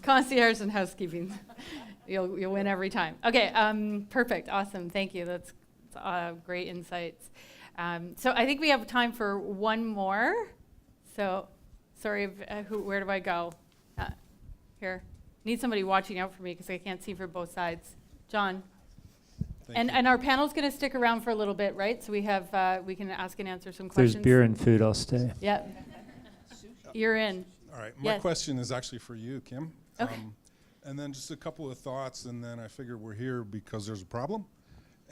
Concierge and housekeeping. You'll win every time. Okay, perfect, awesome, thank you. That's great insights. So I think we have time for one more. So, sorry, where do I go? Here. Need somebody watching out for me because I can't see for both sides. John. And our panel's going to stick around for a little bit, right? So we can ask and answer some questions. There's beer and food, I'll stay. Yeah. You're in. All right. My Yes. question is actually for you, Kim. Okay. And then just a couple of thoughts, and then I figure we're here because there's a problem.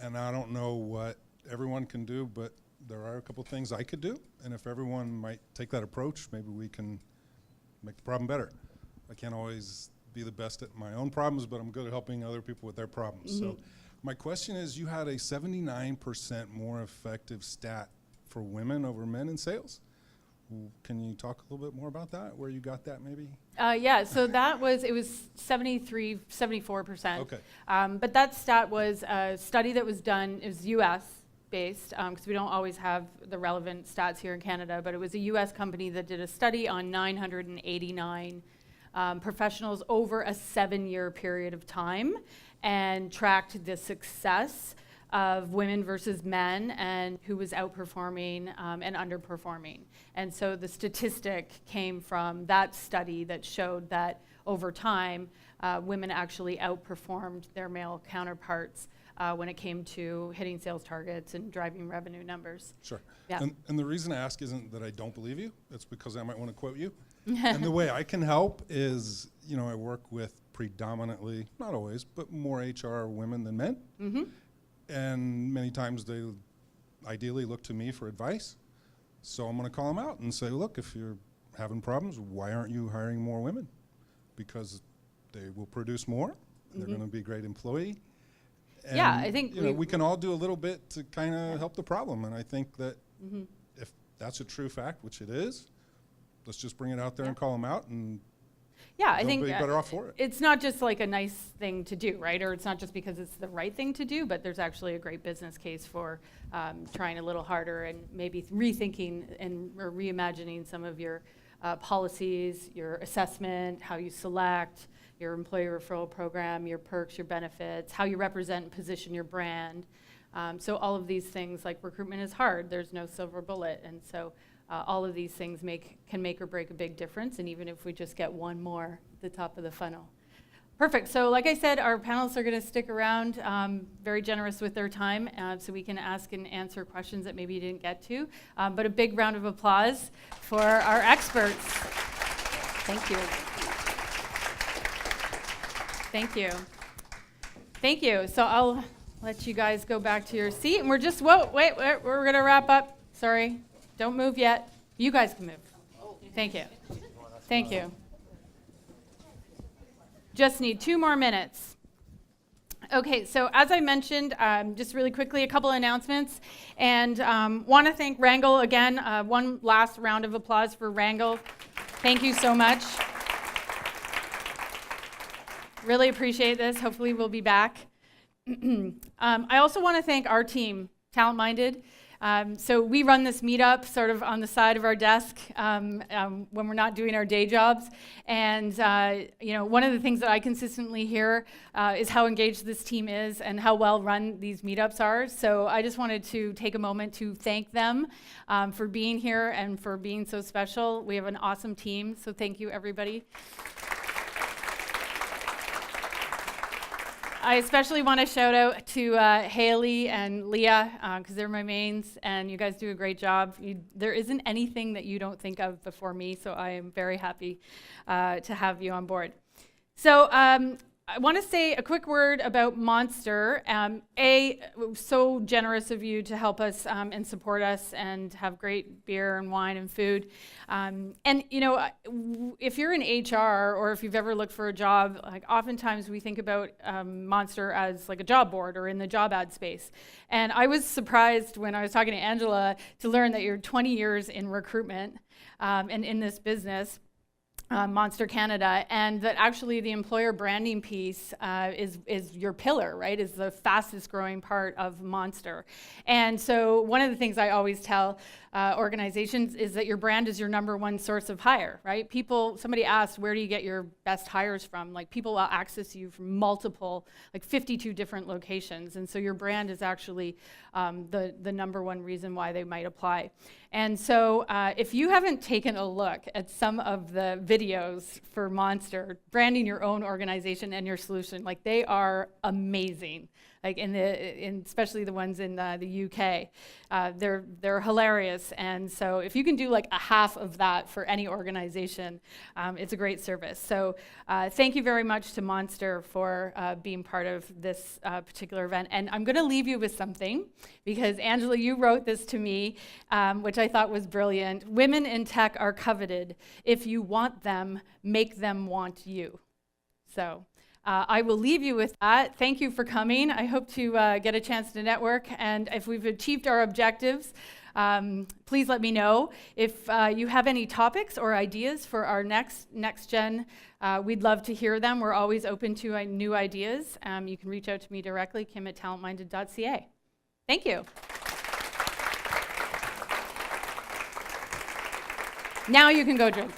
And I don't know what everyone can do, but there are a couple of things I could do. And if everyone might take that approach, maybe we can make the problem better. I can't always be the best at my own problems, but I'm good at helping other people with their problems. So my question is, you had a 79% more effective stat for women over men in sales. Can you talk a little bit more about that, where you got that maybe? Yeah, so it was 74%. Okay. But that stat was a study that was done, it was US based, because we don't always have the relevant stats here in Canada, but it was a US company that did a study on 989 professionals over a 7-year period of time and tracked the success of women versus men and who was outperforming and underperforming. And so the statistic came from that study that showed that over time, women actually outperformed their male counterparts when it came to hitting sales targets and driving revenue numbers. Sure. Yeah. And the reason I ask isn't that I don't believe you, it's because I might want to quote you. And the way I can help is, I work with predominantly, not always, but more HR women than men. Mm-hmm. And many times they ideally look to me for advice. So I'm going to call them out and say, look, if you're having problems, why aren't you hiring more women? Because they will produce more, and they're going to be a great employee. And Yeah, I think we can all do a little bit to kind of help the problem. And I think that if that's a true fact, which it is, let's just bring it out there and call them out, and Yeah, I they'll think be better off for it. It's not just like a nice thing to do, right? Or it's not just because it's the right thing to do, but there's actually a great business case for trying a little harder and maybe rethinking or reimagining some of your policies, your assessment, how you select, your employee referral program, your perks, your benefits, how you represent and position your brand. So all of these things, like recruitment is hard. There's no silver bullet. And so all of these things can make or break a big difference, and even if we just get one more at the top of the funnel. Perfect. So like I said, our panelists are going to stick around, very generous with their time, so we can ask and answer questions that maybe you didn't get to. But a big round of applause for our experts. Thank you. Thank you. Thank you. So I'll let you guys go back to your seat, and we're just, wait, we're going to wrap up. Sorry. Don't move yet. You guys can move. Thank you. Thank you. Just need 2 more minutes. Okay, so as I mentioned, just really quickly, a couple announcements. And want to thank Rangle again. One last round of applause for Rangle. Thank you so much. Really appreciate this. Hopefully we'll be back. I also want to thank our team, Talent Minded. So we run this meetup sort of on the side of our desk when we're not doing our day jobs. And one of the things that I consistently hear is how engaged this team is and how well run these meetups are. So I just wanted to take a moment to thank them for being here and for being so special. We have an awesome team, so thank you, everybody. I especially want to shout out to Haley and Leah because they're my mains, and you guys do a great job. There isn't anything that you don't think of before me, so I am very happy to have you on board. So I want to say a quick word about Monster. So generous of you to help us and support us and have great beer and wine and food. And if you're in HR or if you've ever looked for a job, like oftentimes we think about Monster as like a job board or in the job ad space. And I was surprised when I was talking to Angela to learn that you're 20 years in recruitment and in this business. Monster Canada, and that actually the employer branding piece is your pillar, right? Is the fastest growing part of Monster. And so one of the things I always tell organizations is that your brand is your number one source of hire, right? Somebody asked, where do you get your best hires from? Like, people will access you from multiple, like 52 different locations. And so your brand is actually the number one reason why they might apply. And so if you haven't taken a look at some of the videos for Monster, branding your own organization and your solution, like, they are amazing. Like especially the ones in the UK, they're hilarious. And so if you can do like a half of that for any organization, it's a great service. So thank you very much to Monster for being part of this particular event. And I'm going to leave you with something, because Angela, you wrote this to me, which I thought was brilliant. Women in tech are coveted. If you want them, make them want you. So. I will leave you with that. Thank you for coming. I hope to get a chance to network, and if we've achieved our objectives, please let me know. If you have any topics or ideas for our next gen, we'd love to hear them. We're always open to new ideas. You can reach out to me directly, kim@talentminded.ca. Thank you. Now you can go drink.